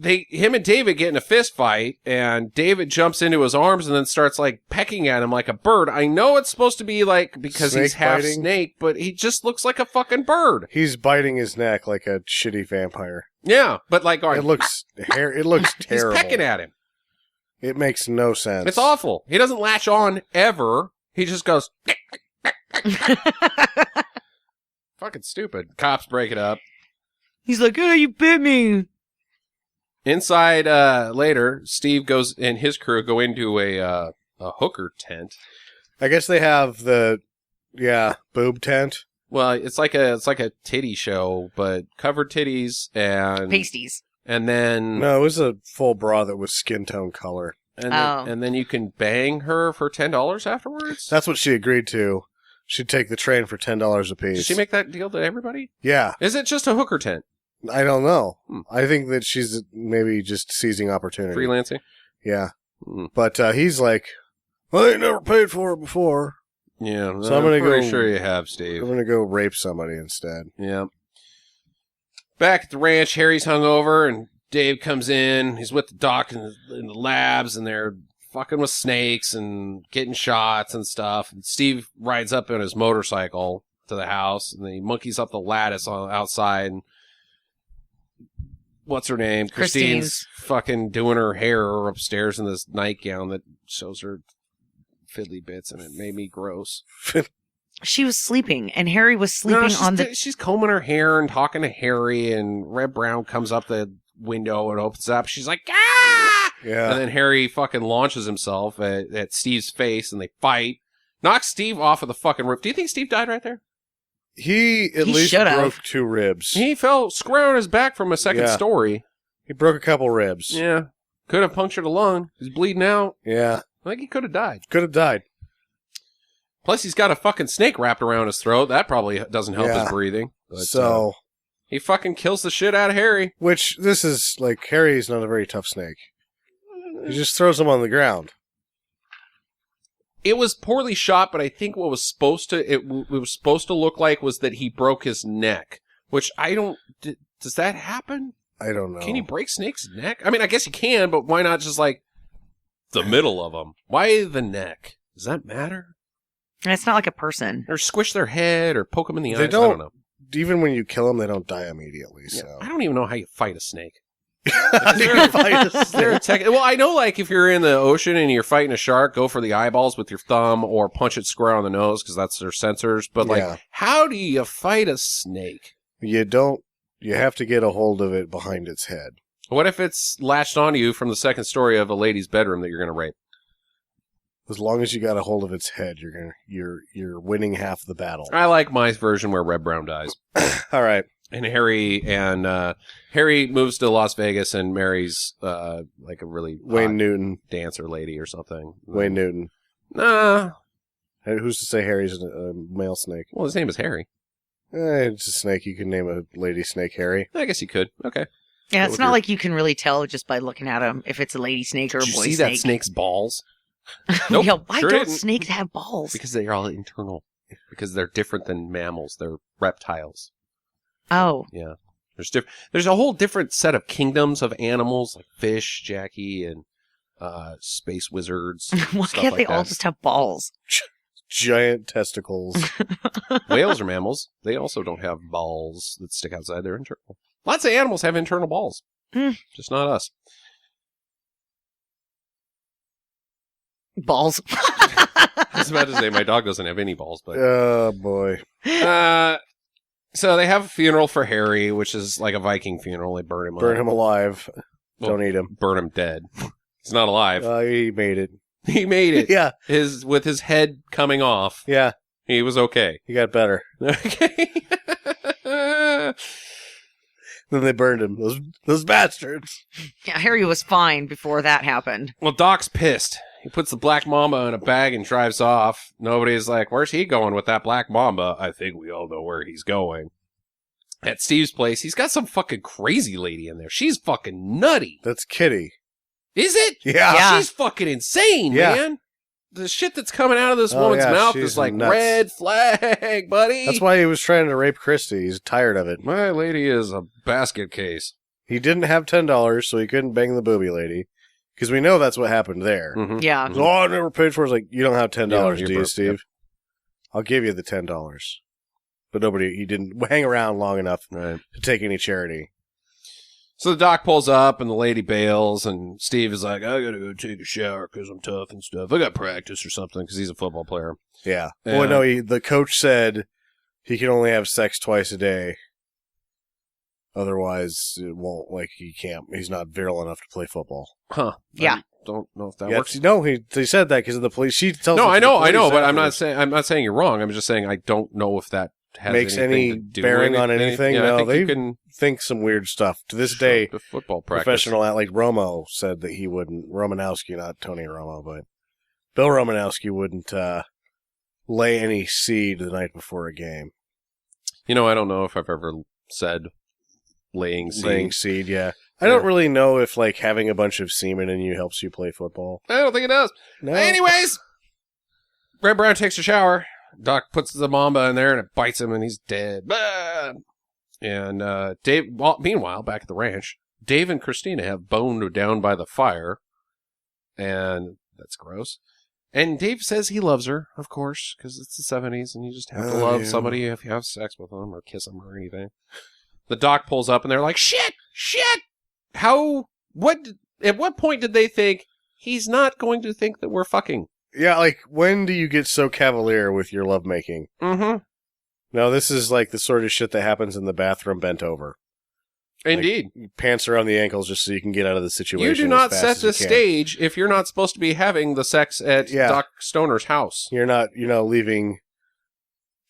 him and David get in a fist fight, and David jumps into his arms and then starts like pecking at him like a bird. I know it's supposed to be like because he's Snake half biting? snake, but he just looks like a fucking bird. He's biting his neck like a shitty vampire. Yeah, but like It looks terrible. he's pecking at him. It makes no sense. It's awful. He doesn't latch on ever. He just goes. Fucking stupid. Cops break it up. He's like, oh, you bit me. Inside, later, Steve goes and his crew go into a hooker tent. I guess they have the boob tent. Well, it's like a titty show, but covered titties and Pasties. and then No, it was a full bra that was skin tone color. and then you can bang her for $10 afterwards. That's what she agreed to. She'd take the train for $10 a piece. Did she make that deal to everybody? Yeah, Is it just a hooker tent? I don't know. Hmm. I think that she's maybe just seizing opportunity. Freelancing? Yeah, Hmm. but he's like, "Well, I ain't never paid for it before. Yeah, So I'm gonna pretty go- sure you have, Steve. I'm gonna go rape somebody instead." Yeah. Back at the ranch, Harry's hungover, and Dave comes in. He's with the doc in the labs, and they're fucking with snakes and getting shots and stuff. And Steve rides up on his motorcycle to the house, and then he monkeys up the lattice outside. And what's her name? Christine's fucking doing her hair upstairs in this nightgown that shows her fiddly bits, and it made me gross. She was sleeping, and Harry was sleeping on the. She's combing her hair and talking to Harry, and Red Brown comes up the window and opens up. She's like, ah! Yeah, And then Harry fucking launches himself at Steve's face, and they fight. Knocks Steve off of the fucking roof. Do you think Steve died right there? He at He least should've. broke 2 ribs. He fell square on his back from a second Yeah. story. He broke a couple ribs. Yeah. Could have punctured a lung. He's bleeding out. Yeah. I think he could have died. Could have died. Plus, he's got a fucking snake wrapped around his throat. That probably doesn't help Yeah. his breathing. But, So, he fucking kills the shit out of Harry. which this is like Harry's not a very tough snake. He just throws him on the ground. It was poorly shot, but I think what was supposed to it was supposed to look like was that he broke his neck, which I don't. Does that happen? I don't know. Can you break Snake's neck? I mean, I guess you can, but why not just like the middle of them? Why the neck? Does that matter? And it's not like a person. Or squish their head, or poke them in the eyes? They I don't don't- know. Even when you kill them, they don't die immediately. Yeah, So I don't even know how you fight a snake. You fight a Is there a snake. well, I know, like, if you're in the ocean and you're fighting a shark, go for the eyeballs with your thumb or punch it square on the nose because that's their sensors. But, like, Yeah. how do you fight a snake? You don't. You have to get a hold of it behind its head. What if it's latched onto you from the second story of a lady's bedroom that you're going to rape? As long as you got a hold of its head, you're winning half the battle. I like my version where Red Brown dies. All right. And Harry moves to Las Vegas and marries, like a really Wayne hot Newton. dancer lady or something. Wayne Newton. Nah. Hey, who's to say Harry's a male snake? Well, his name is Harry. It's a snake. You can name a lady snake Harry. I guess you could. Okay. Yeah, What it's would not your- like you can really tell just by looking at him if it's a lady snake or a Did you boy see snake. that snake's balls? Nope, Yeah, why sure don't didn't. snakes have balls? Because they're all internal. Because they're different than mammals. They're reptiles. Oh, Yeah. There's a whole different set of kingdoms of animals, like fish, Jackie, and space wizards. why stuff can't like they all that. just have balls? Giant testicles. Whales are mammals. They also don't have balls that stick outside. They're internal. Lots of animals have internal balls. Mm. Just not us. Balls. I was about to say my dog doesn't have any balls, but Oh, boy. so they have a funeral for Harry, which is like a Viking funeral. They burn him Burn up. him alive. Well, Don't eat him. Burn him dead. He's not alive. He made it. He made it. Yeah. With his head coming off. Yeah. He was okay. He got better. Okay. Then they burned him. Those bastards. Yeah, Harry was fine before that happened. Well, Doc's pissed. He puts the black mamba in a bag and drives off. Nobody's like, where's he going with that black mamba? I think we all know where he's going. At Steve's place, he's got some fucking crazy lady in there. She's fucking nutty. That's Kitty. Is it? Yeah. Yeah. She's fucking insane, Yeah. man. The shit that's coming out of this Oh, woman's yeah, mouth she's is like nuts. red flag, buddy. That's why he was trying to rape Christy. He's tired of it. My lady is a basket case. He didn't have $10, so he couldn't bang the booby lady. Because we know that's what happened there. Mhm. Yeah. Oh, I never paid for it. It's like, you don't have $10, Yeah, do you're you, broke. Steve? Yep. I'll give you the $10. But he didn't hang around long enough Right. to take any charity. So the doc pulls up and the lady bails and Steve is like, I gotta go take a shower because I'm tough and stuff. I got practice or something because he's a football player. Yeah. Yeah. Well, no, the coach said he can only have sex twice a day. Otherwise, it won't, he's not virile enough to play football. Huh. Yeah. I don't know if that Yeah, works. no, he said that because of the police. She tells No, us I the know, police but I'm not afterwards. saying you're wrong. I'm just saying I don't know if that has Makes anything any to do bearing with on anything? Yeah, No, I think they you can think some weird stuff. To this day, the football practice. professional, like Romo said that he wouldn't, Romanowski, not Tony Romo, but Bill Romanowski wouldn't lay any seed the night before a game. You know, I don't know if I've ever said laying seed. Laying seed, yeah. I don't really know if having a bunch of semen in you helps you play football. I don't think it does. No. Anyways, Red Brown takes a shower. Doc puts the mamba in there and it bites him and he's dead. Bah! And Dave. Well, meanwhile, back at the ranch, Dave and Christina have boned down by the fire, and that's gross. And Dave says he loves her, of course, because it's the 70s, and you just have to Oh, love yeah. somebody if you have sex with them or kiss them or anything. The doc pulls up and they're like, "Shit! At what point did they think he's not going to think that we're fucking?" Yeah, when do you get so cavalier with your lovemaking? Mm-hmm. No, this is the sort of shit that happens in the bathroom bent over. Indeed. Pants around the ankles just so you can get out of the situation. You do as not fast set as you the can. stage if you're not supposed to be having the sex at Yeah. Doc Stoner's house. You're not, leaving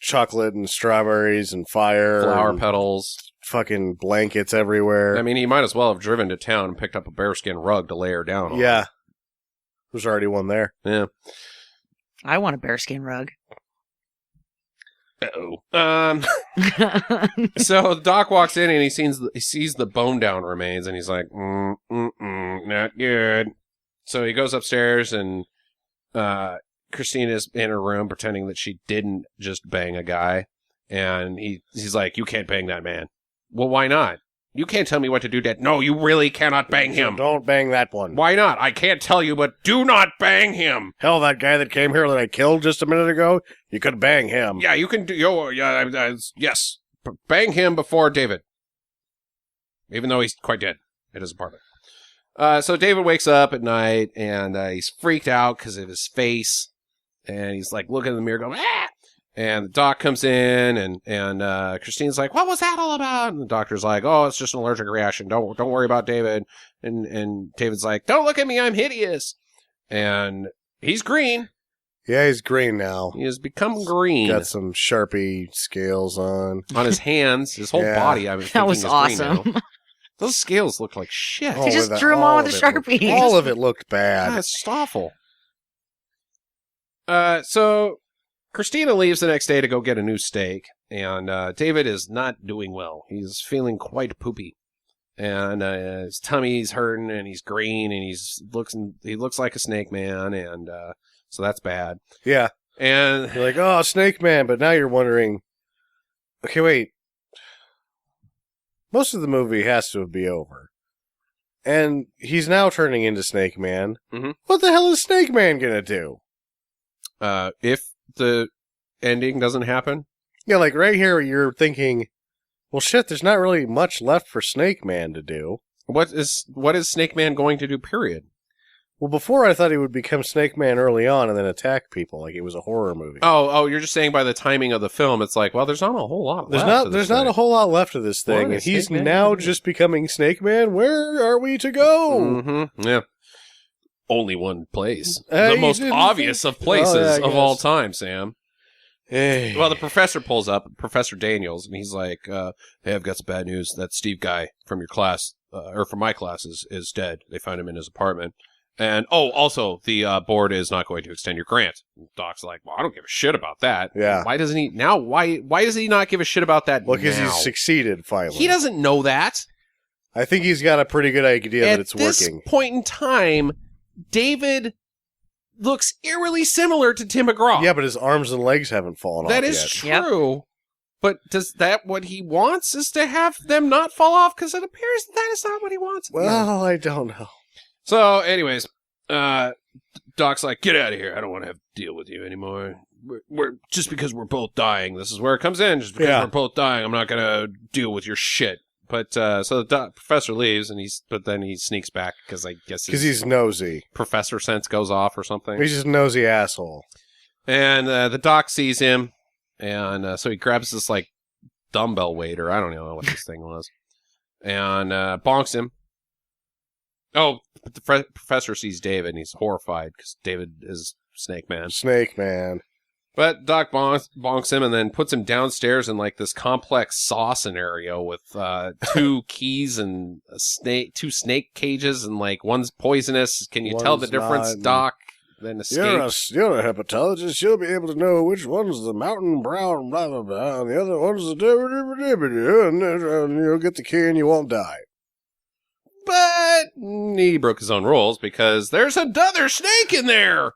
chocolate and strawberries and fire. Flower and petals. fucking blankets everywhere. I mean, he might as well have driven to town and picked up a bearskin rug to lay her down on. Yeah. There's already one there. Yeah. I want a bearskin rug. Uh-oh. So Doc walks in and he sees the bone down remains and he's like, not good. So he goes upstairs and Christina's in her room pretending that she didn't just bang a guy. And he's like, you can't bang that man. Well, why not? You can't tell me what to do, Dad. No, you really cannot bang him. Don't bang that one. Why not? I can't tell you, but do not bang him. Hell, that guy that came here that I killed just a minute ago, you could bang him. Yeah, you can do. Yes, bang him before David, even though he's quite dead at his apartment. So David wakes up at night and he's freaked out because of his face, and he's like looking in the mirror, going, ah! And the doc comes in, and Christine's like, "What was that all about?" And the doctor's like, "Oh, it's just an allergic reaction. Don't worry about David." And David's like, "Don't look at me, I'm hideous." And he's green. Yeah, he's green now. He has become green. Got some Sharpie scales on His hands, his whole Yeah. body. I was That was awesome. Now. Those scales look like shit. He just with drew 'em all on with of a it looked- Sharpie. All of it looked bad. God, it's just awful. So Christina leaves the next day to go get a new steak, and David is not doing well. He's feeling quite poopy, and his tummy's hurting, and he's green, and he looks like a snake man, and so that's bad. Yeah. And You're like, oh, Snake Man, but now you're wondering, okay, wait. Most of the movie has to be over. And he's now turning into Snake Man. Mhm. What the hell is Snake Man gonna do? if the ending doesn't happen, Yeah, like right here you're thinking, well shit, there's not really much left for Snake Man to do. what is Snake Man going to do? Period. Well, before I thought he would become Snake Man early on and then attack people like it was a horror movie. Oh, you're just saying by the timing of the film, it's like, well, there's not a whole lot There's left. not of there's this not thing. a whole lot left of this thing, What and is he's Snake Man now gonna do? just becoming Snake Man. Where are we to go? Mm-hmm. Yeah. Only one place. Hey, The you most didn't obvious think- of places Oh, yeah, I of all guess. time, Sam. Hey. Well, the professor pulls up, Professor Daniels, and he's like, hey, I've got some bad news. That Steve guy from your class, or from my class, is dead. They found him in his apartment. And, also, the board is not going to extend your grant. And Doc's like, well, I don't give a shit about that. Yeah. Why doesn't he, now, why does he not give a shit about that Well, because now? he's succeeded finally. He doesn't know that. I think he's got a pretty good idea that At it's this working. point in time, David looks eerily similar to Tim McGraw. Yeah, but his arms and legs haven't fallen That off is yet. true. But does that what he wants is to have them not fall off? Because it appears that is not what he wants. Well, I don't know. So, anyways, Doc's like, get out of here. I don't want to have to deal with you anymore. We're just because we're both dying. This is where it comes in. Just because Yeah. we're both dying, I'm not gonna deal with your shit. But so the professor leaves, and then he sneaks back because I guess Because his he's nosy. professor sense goes off or something. He's just a nosy asshole. And the doc sees him, and so he grabs this like dumbbell weight, or I don't know what this thing was, and bonks him. Oh, but the professor sees David, and he's horrified because David is Snake Man. Snake Man. But Doc bonks him and then puts him downstairs in like this complex saw scenario with two keys and two snake cages, and like one's poisonous. Can you tell the One's difference, not. Doc? Then escapes. You're a hepatologist. You'll be able to know which one's the mountain brown, blah, blah, blah, and the other one's the and you'll get the key and you won't die. But he broke his own rules because there's another snake in there.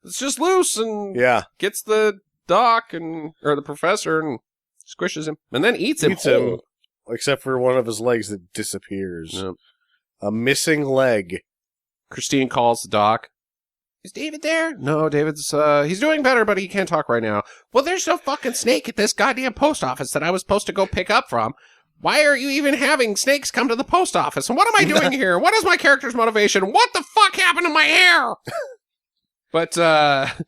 It's just loose and Yeah. gets the doc or the professor and squishes him and then eats him. Eats him. whole. Except for one of his legs that disappears. Yep. A missing leg. Christine calls the doc. Is David there? No, David's, he's doing better, but he can't talk right now. Well, there's no fucking snake at this goddamn post office that I was supposed to go pick up from. Why are you even having snakes come to the post office? And what am I doing here? What is my character's motivation? What the fuck happened to my hair? But,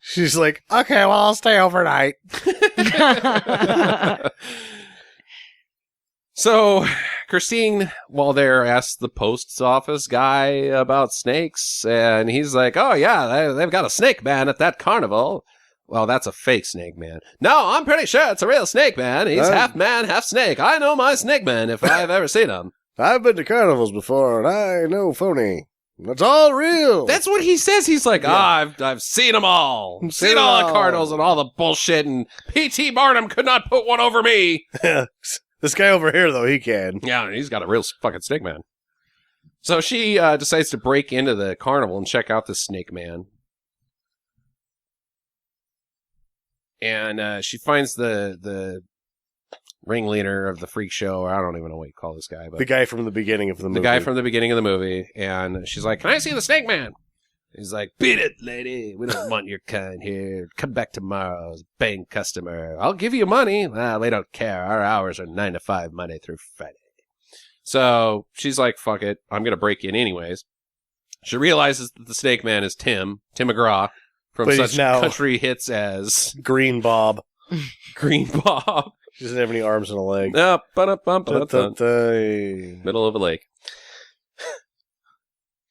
She's like, okay, well, I'll stay overnight. So, Christine, while there, asks the post office guy about snakes, and he's like, oh, yeah, they've got a snake man at that carnival. Well, that's a fake snake man. No, I'm pretty sure it's a real snake man. He's half man, half snake. I know my snake man if I've ever seen him. I've been to carnivals before, and I know phony. It's all real. That's what he says. He's like, I've seen them all. Seen all the cardinals and all the bullshit, and P.T. Barnum could not put one over me. This guy over here, though, he can. Yeah, he's got a real fucking snake man. So she decides to break into the carnival and check out the snake man. And she finds the ringleader of the freak show, or I don't even know what you call this guy. But the guy from the beginning of the movie. The guy from the beginning of the movie. And she's like, can I see the snake man? He's like, beat it, lady. We don't want your kind here. Come back tomorrow as a paying customer. I'll give you money. Well, they don't care. Our hours are 9 to 5, Monday through Friday. So she's like, fuck it. I'm going to break in anyways. She realizes that the snake man is Tim McGraw from such country hits as Green Bob. Green Bob. He doesn't have any arms and a leg. Middle of a lake.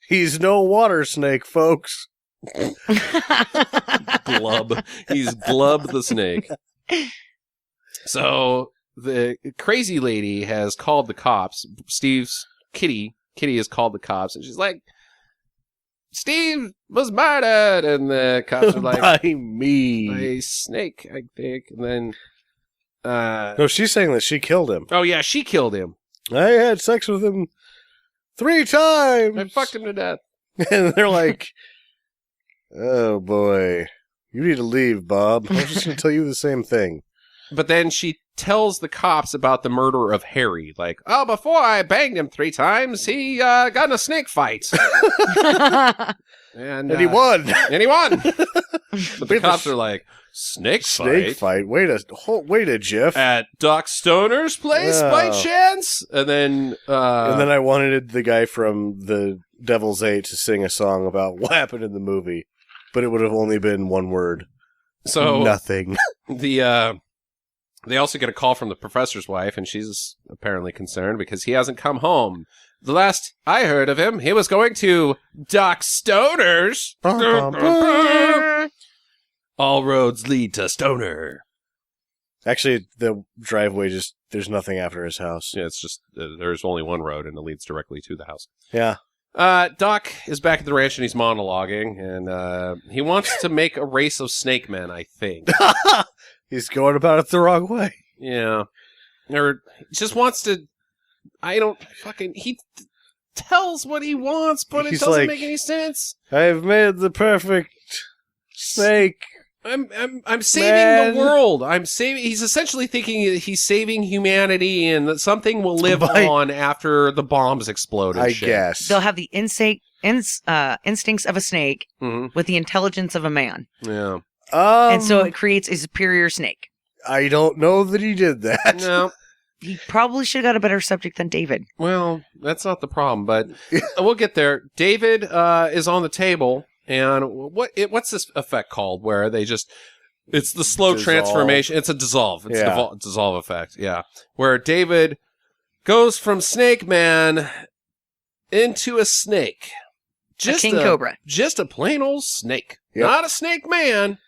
He's no water snake, folks. Glub. He's Glub the snake. So the crazy lady has called the cops. Steve's Kitty has called the cops, and she's like, Steve was murdered, and the cops are like, by me. A snake, I think. And then no, she's saying that she killed him. Oh yeah, she killed him. I had sex with him 3 times. I fucked him to death. And they're like, oh boy, you need to leave, Bob. I'm just going to tell you the same thing. But then she tells the cops about the murder of Harry. Like, oh, before I banged him 3 times, he got in a snake fight. and he won. And he won. But the cops are like, snake fight? Wait a Jeff. At Doc Stoner's place by chance? And then I wanted the guy from the Devil's Eight to sing a song about what happened in the movie, but it would have only been one word. So nothing. They also get a call from the professor's wife, and she's apparently concerned because he hasn't come home. The last I heard of him, he was going to Doc Stoner's. All roads lead to Stoner. Actually, the driveway there's nothing after his house. Yeah, it's just, there's only one road, and it leads directly to the house. Yeah. Doc is back at the ranch, and he's monologuing, and he wants to make a race of snake men, I think. He's going about it the wrong way. Yeah. Or just wants to... He tells what he wants, but it doesn't make any sense. I've made the perfect snake. I'm saving the world. He's essentially thinking he's saving humanity and that something will live on after the bombs explode and shit. Guess. They'll have the instincts of a snake with the intelligence of a man. Yeah. And so it creates a superior snake. I don't know that he did that. No. He probably should have got a better subject than David. Well, that's not the problem, but we'll get there. David is on the table, and what's this effect called where they just... It's the slow transformation. It's a dissolve. It's dissolve effect, yeah. Where David goes from Snake Man into a snake. Just a king cobra. Just a plain old snake. Yep. Not a snake man.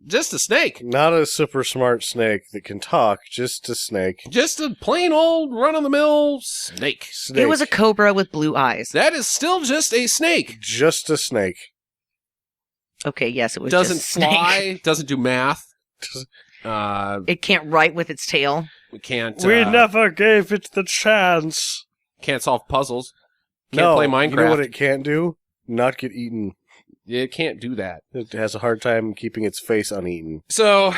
Just a snake. Not a super smart snake that can talk. Just a snake. Just a plain old run-of-the-mill snake. It was a cobra with blue eyes. That is still just a snake. Just a snake. Okay, yes, it was doesn't just a snake. Fly, doesn't do math. It can't write with its tail. We can't... we never gave it the chance. Can't solve puzzles. Can't play Minecraft. You know what it can't do? Not get eaten. It can't do that. It has a hard time keeping its face uneaten. So,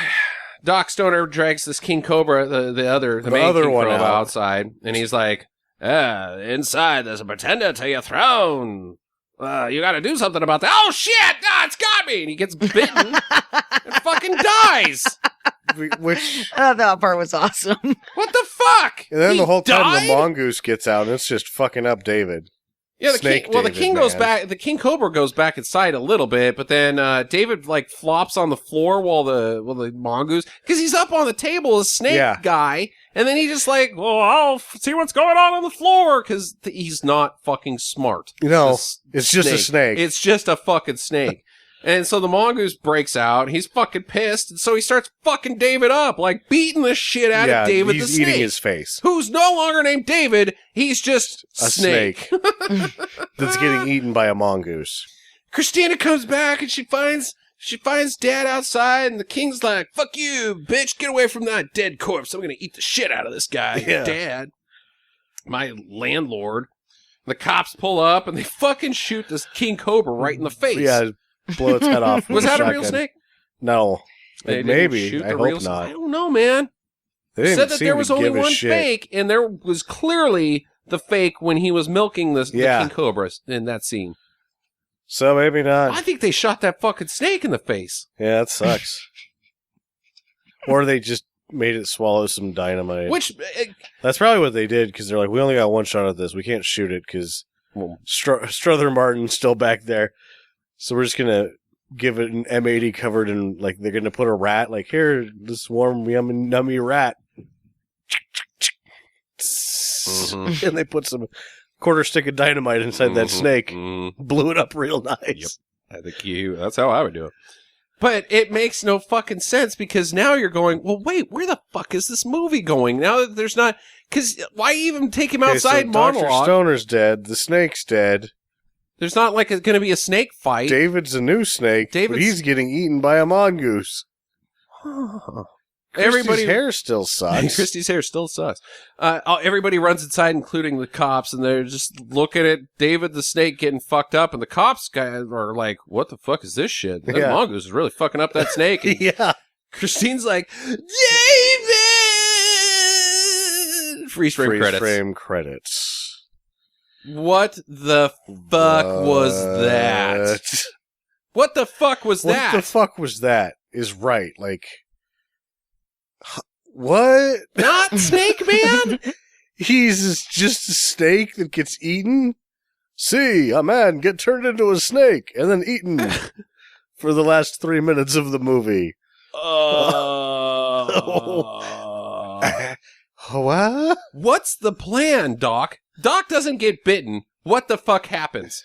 Doc Stoner drags this king cobra, the main other king one cobra out. outside, and he's like, inside there's a pretender to your throne. You gotta do something about that. Oh shit! It's got me! And he gets bitten and fucking dies! Which... that part was awesome. What the fuck? And then He the whole time died? the mongoose gets out and it's just fucking up David. Yeah, the king goes man. back. The king cobra goes back inside a little bit, but then David like flops on the floor while the mongoose, because he's up on the table, a snake guy, and then he just like, well, I'll see what's going on the floor, because he's not fucking smart. No, it's just a snake. It's just a fucking snake. And so the mongoose breaks out. He's fucking pissed. And so he starts fucking David up, like beating the shit out of David the he's snake. eating his face. Who's no longer named David. He's just A snake. That's getting eaten by a mongoose. Christina comes back and she finds Dad outside, and the king's like, "Fuck you, bitch! Get away from that dead corpse! I'm gonna eat the shit out of this guy, Yeah. Dad, my landlord." The cops pull up and they fucking shoot this king cobra right in the face. Yeah, blow its head off. Was with that a real shotgun. snake? No. They Like, didn't maybe. shoot I the hope real not. I don't know, man. They didn't Said that seem there to was only give a one shit. fake, and there was clearly the fake when he was milking the Yeah. king cobra in that scene. So maybe not. I think they shot that fucking snake in the face. Yeah, that sucks. Or they just made it swallow some dynamite. Which, That's probably what they did, because they're like, we only got one shot at this. We can't shoot it, because Strother Martin's still back there. So we're just going to give it an M80 covered in, like, they're going to put a rat, like, here, this warm, yummy, nummy rat. Mhm. And they put some quarter stick of dynamite inside that snake. Blew it up real nice. I think that's how I would do it. But it makes no fucking sense, because now you're going, well, wait, where the fuck is this movie going? Now that there's not, because why even take him outside so monologue? Dr. Stoner's dead. The snake's dead. There's not like going to be a snake fight. David's a new snake, but David's- he's getting eaten by a mongoose. Everybody- Christy's hair still sucks. Christy's hair still sucks. Everybody runs inside, including the cops, and they're just looking at David the snake getting fucked up, and the cops guys are like, "What the fuck is this shit? That Yeah. mongoose is really fucking up that snake." And Yeah. Christine's like, "David!" Freeze frame credits. Frame credits. What the fuck was that? What the fuck was that? What the fuck was that? Is right. Like, what? Not Snake Man? He's just a snake that gets eaten? See, a man get turned into a snake and then eaten for the last 3 minutes of the movie. What? What's the plan, Doc? Doc doesn't get bitten. What the fuck happens?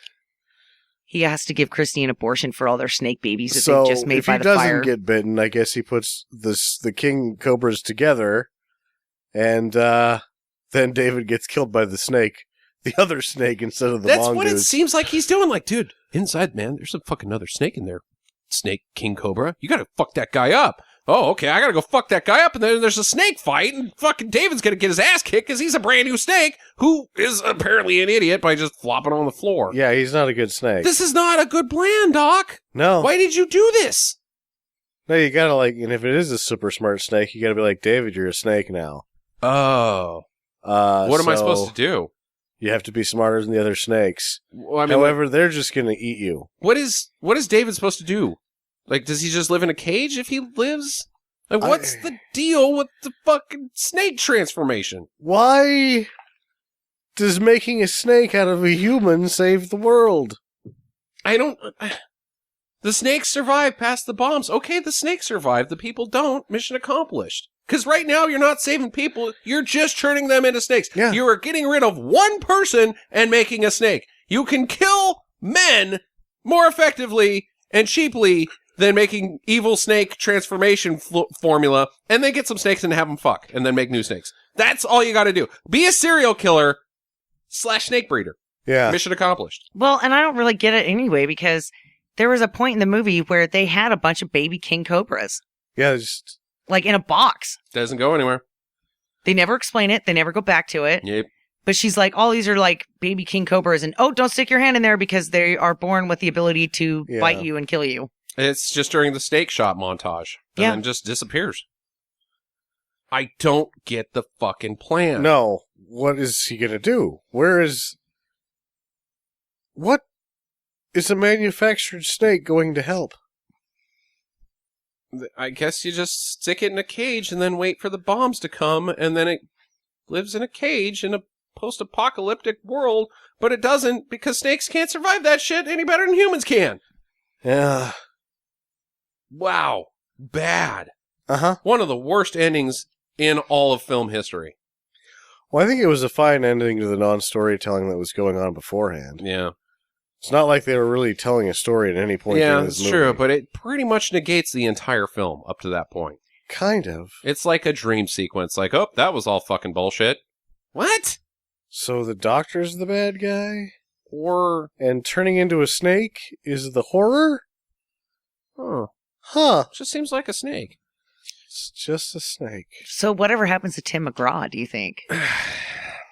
He has to give Christy an abortion for all their snake babies that So they've just made if by he the doesn't fire. get bitten, I guess he puts the king cobras together, and then David gets killed by the snake, the other snake instead of the That's mongoose. what it seems like he's doing. Like, dude, inside, man, there's a fucking other snake in there. Snake King Cobra. You gotta fuck that guy up. Oh, okay, I gotta go fuck that guy up, and then there's a snake fight, and fucking David's gonna get his ass kicked because he's a brand new snake who is apparently an idiot by just flopping on the floor. Yeah, he's not a good snake. This is not a good plan, Doc. No. Why did you do this? No, you gotta and if it is a super smart snake, you gotta be like, David, you're a snake now. Oh. What am I supposed to do? You have to be smarter than the other snakes. Well, I mean, However, they're just gonna eat you. what is David supposed to do? Like, does he just live in a cage if he lives? Like, what's the deal with the fucking snake transformation? Why does making a snake out of a human save the world? I don't... The snakes survive past the bombs. Okay, the snakes survive. The people don't. Mission accomplished. Because right now, you're not saving people. You're just turning them into snakes. Yeah. You are getting rid of one person and making a snake. You can kill men more effectively and cheaply than making evil snake transformation formula, and then get some snakes and have them fuck, and then make new snakes. That's all you got to do. Be a serial killer / snake breeder. Yeah. Mission accomplished. Well, and I don't really get it anyway, because there was a point in the movie where they had a bunch of baby king cobras, Yeah, just like in a box. Doesn't go anywhere. They never explain it. They never go back to it. Yep. But she's like, all these are like baby king cobras, and don't stick your hand in there because they are born with the ability to Yeah. bite you and kill you. It's just during the snake shot montage. And Yeah. then just disappears. I don't get the fucking plan. no. What is he gonna do? What is a manufactured snake going to help? I guess you just stick it in a cage and then wait for the bombs to come, and then it lives in a cage in a post-apocalyptic world, but it doesn't because snakes can't survive that shit any better than humans can. Yeah. Wow. Bad. Uh-huh. One of the worst endings in all of film history. Well, I think it was a fine ending to the non-storytelling that was going on beforehand. Yeah. It's not like they were really telling a story at any point. Yeah, in this it's movie. true, but it pretty much negates the entire film up to that point. Kind of. It's like a dream sequence. Like, oh, that was all fucking bullshit. What? So the doctor's the bad guy? Or... And turning into a snake is the horror? Huh. Just seems like a snake. It's just a snake. So whatever happens to Tim McGraw, do you think?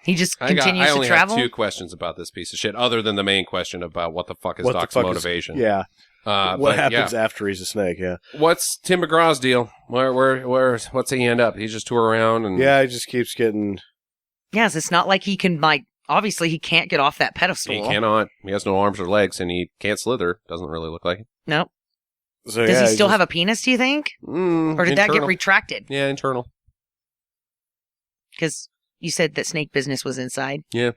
He just I continues only to travel? have 2 questions about this piece of shit, other than the main question about what the fuck is What the Doc's fuck is- motivation. Yeah. But, What happens yeah. after he's a snake, yeah. What's Tim McGraw's deal? What's he end up? He just tour around and... Yeah, he just keeps getting... Yes, it's not like he can, like, obviously he can't get off that pedestal. He cannot. He has no arms or legs, and he can't slither. Doesn't really look like it. Nope. So, Does he still have a penis, do you think? Or did that get internal. retracted? Yeah, internal. Because you said that snake business was inside. Yeah.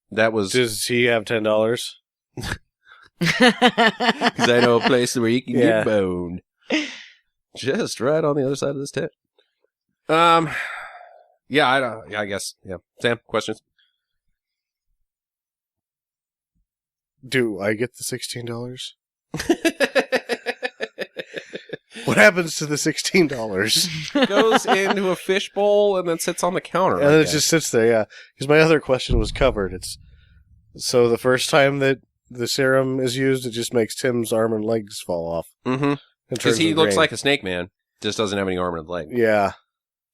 That was... Does he have $10? Because I know a place where you can Yeah. get boned. Just right on the other side of this tent. Yeah, I guess. Yeah. Sam, questions? Do I get the $16? What happens to the $16? Goes into a fishbowl and then sits on the counter. And I then it guess. just sits there, yeah. Because my other question was covered. It's so the first time that the serum is used, it just makes Tim's arm and legs fall off. Mm-hmm. and Because turns he to looks green. like a snake man. Just doesn't have any arm and leg. Yeah.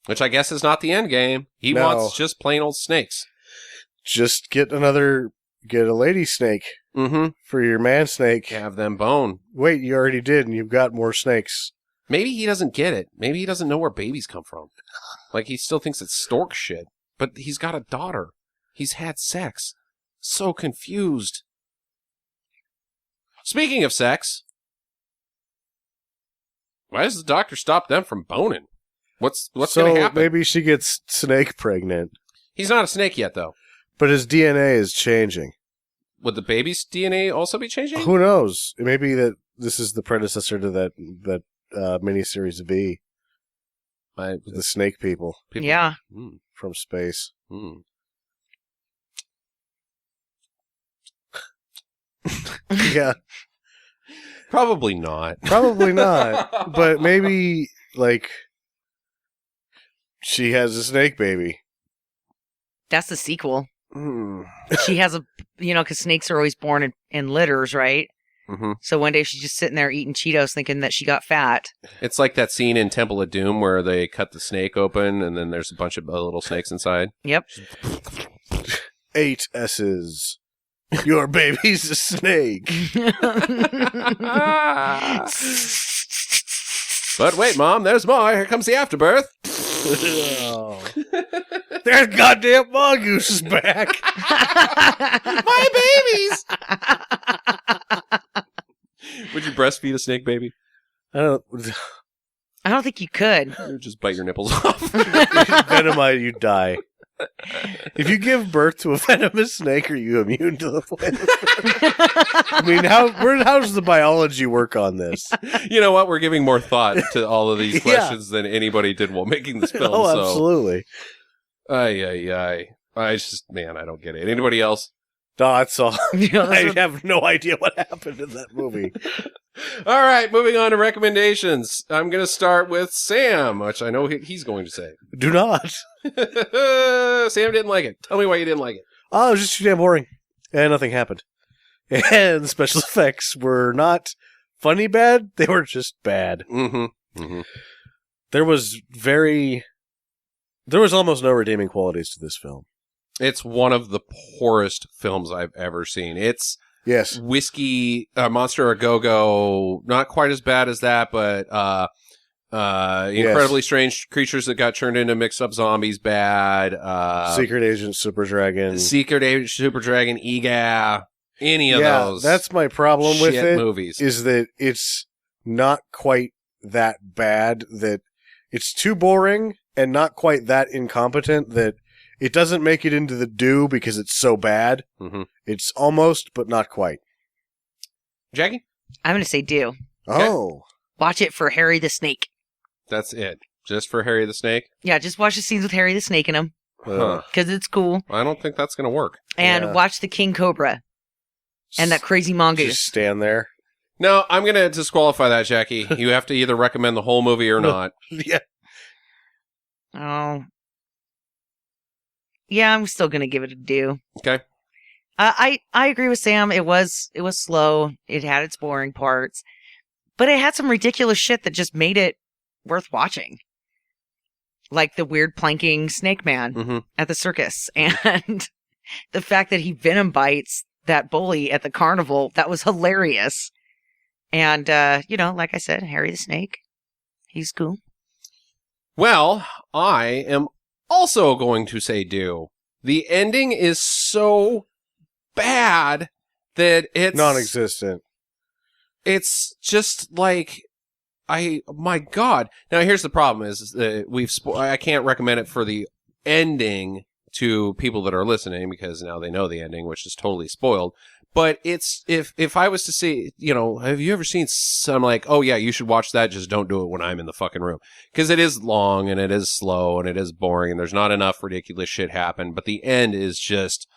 Which I guess is not the end game. He No. wants just plain old snakes. Just get a lady snake Mm-hmm. for your man snake. Have them bone. Wait, you already did, and you've got more snakes. Maybe he doesn't get it. Maybe he doesn't know where babies come from. Like, he still thinks it's stork shit. But he's got a daughter. He's had sex. So confused. Speaking of sex, why does the doctor stop them from boning? What's so going to happen? maybe she gets snake pregnant, He's not a snake yet, though. but his DNA is changing. Would the baby's DNA also be changing? Who knows? It may be that this is the predecessor to that miniseries V, the snake people Yeah. from space. Yeah, Probably not. probably not. But maybe, like, she has a snake baby. That's the sequel. Mm. She has because snakes are always born in litters, right? Mm-hmm. So one day she's just sitting there eating Cheetos thinking that she got fat. It's like that scene in Temple of Doom where they cut the snake open and then there's a bunch of little snakes inside. Yep. 8 S's. Your baby's a snake. But wait, Mom, there's more. Here comes the afterbirth. Oh. That goddamn mongoose is back. My babies! Would you breastfeed a snake baby? I don't. I don't think you could. Or just bite your nipples off? Venomite, you die. If you give birth to a venomous snake, are you immune to the poison? I mean, how does the biology work on this? You know what? We're giving more thought to all of these Yeah. questions than anybody did while making this film. Oh, so. absolutely. Ay. I just, man, I don't get it. Anybody else? No, that's all. Those I are- have no idea what happened in that movie. All right, moving on to recommendations. I'm going to start with Sam, which I know he's going to say. Do not. Sam didn't like it. Tell me why you didn't like it. Oh, it was just too damn boring. And nothing happened. And the special effects were not funny bad. They were just bad. Mm-hmm. There was almost no redeeming qualities to this film. It's one of the poorest films I've ever seen. It's Yes. whiskey, Monster a Go-Go, not quite as bad as that, but incredibly strange creatures that got turned into mixed-up zombies, bad. Secret Agent Super Dragon. Secret Agent Super Dragon, EGA, any of those. That's my problem with shit it. movies. Is that it's not quite that bad, that it's too boring and not quite that incompetent that it doesn't make it into the do because it's so bad. Mm-hmm. It's almost, but not quite. Jackie? I'm going to say do. Oh. Watch it for Harry the Snake. That's it. Just for Harry the Snake? Yeah, just watch the scenes with Harry the Snake in them Huh. because it's cool. I don't think that's going to work. And Yeah. watch the King Cobra. and that crazy mongoose. Just stand there. No, I'm going to disqualify that, Jackie. You have to either recommend the whole movie or not. Yeah. Oh. Yeah, I'm still gonna give it a do. Okay. I agree with Sam. It was slow. It had its boring parts, but it had some ridiculous shit that just made it worth watching. Like the weird planking Snakeman at the circus, and the fact that he venom bites that bully at the carnival. That was hilarious. And like I said, Harry the Snake, he's cool. Well, I am also going to say do. The ending is so bad that it's non-existent. It's just like my God. Now here's the problem: is that I can't recommend it for the ending to people that are listening because now they know the ending, which is totally spoiled. But it's if I was to see, have you ever seen some like, oh yeah, you should watch that, just don't do it when I'm in the fucking room. Because it is long and it is slow and it is boring and there's not enough ridiculous shit happen. But the end is just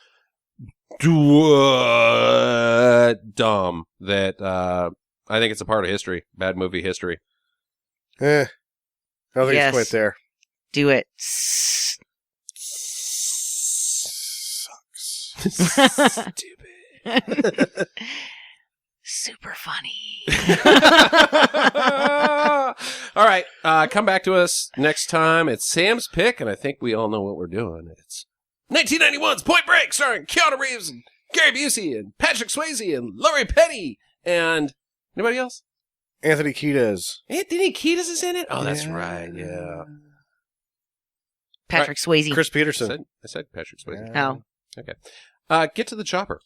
dumb that I think it's a part of history. Bad movie history. I don't think it's quite there. Do it. Sucks. Stupid. Super funny. All right. Come back to us next time. It's Sam's pick, and I think we all know what we're doing. It's 1991's Point Break, starring Keanu Reeves and Gary Busey and Patrick Swayze and Laurie Petty and anybody else? Anthony Kiedis. Anthony Kiedis is in it? Oh, that's right. Yeah. Patrick Swayze. Chris Peterson. I said Patrick Swayze. Oh. Okay. Get to the chopper.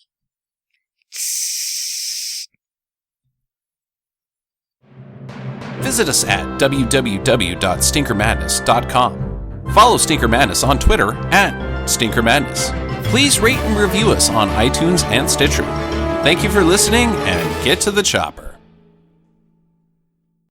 Visit us at www.stinkermadness.com. Follow Stinker Madness on Twitter at Stinker Madness. Please rate and review us on iTunes and Stitcher. Thank you for listening, and get to the chopper.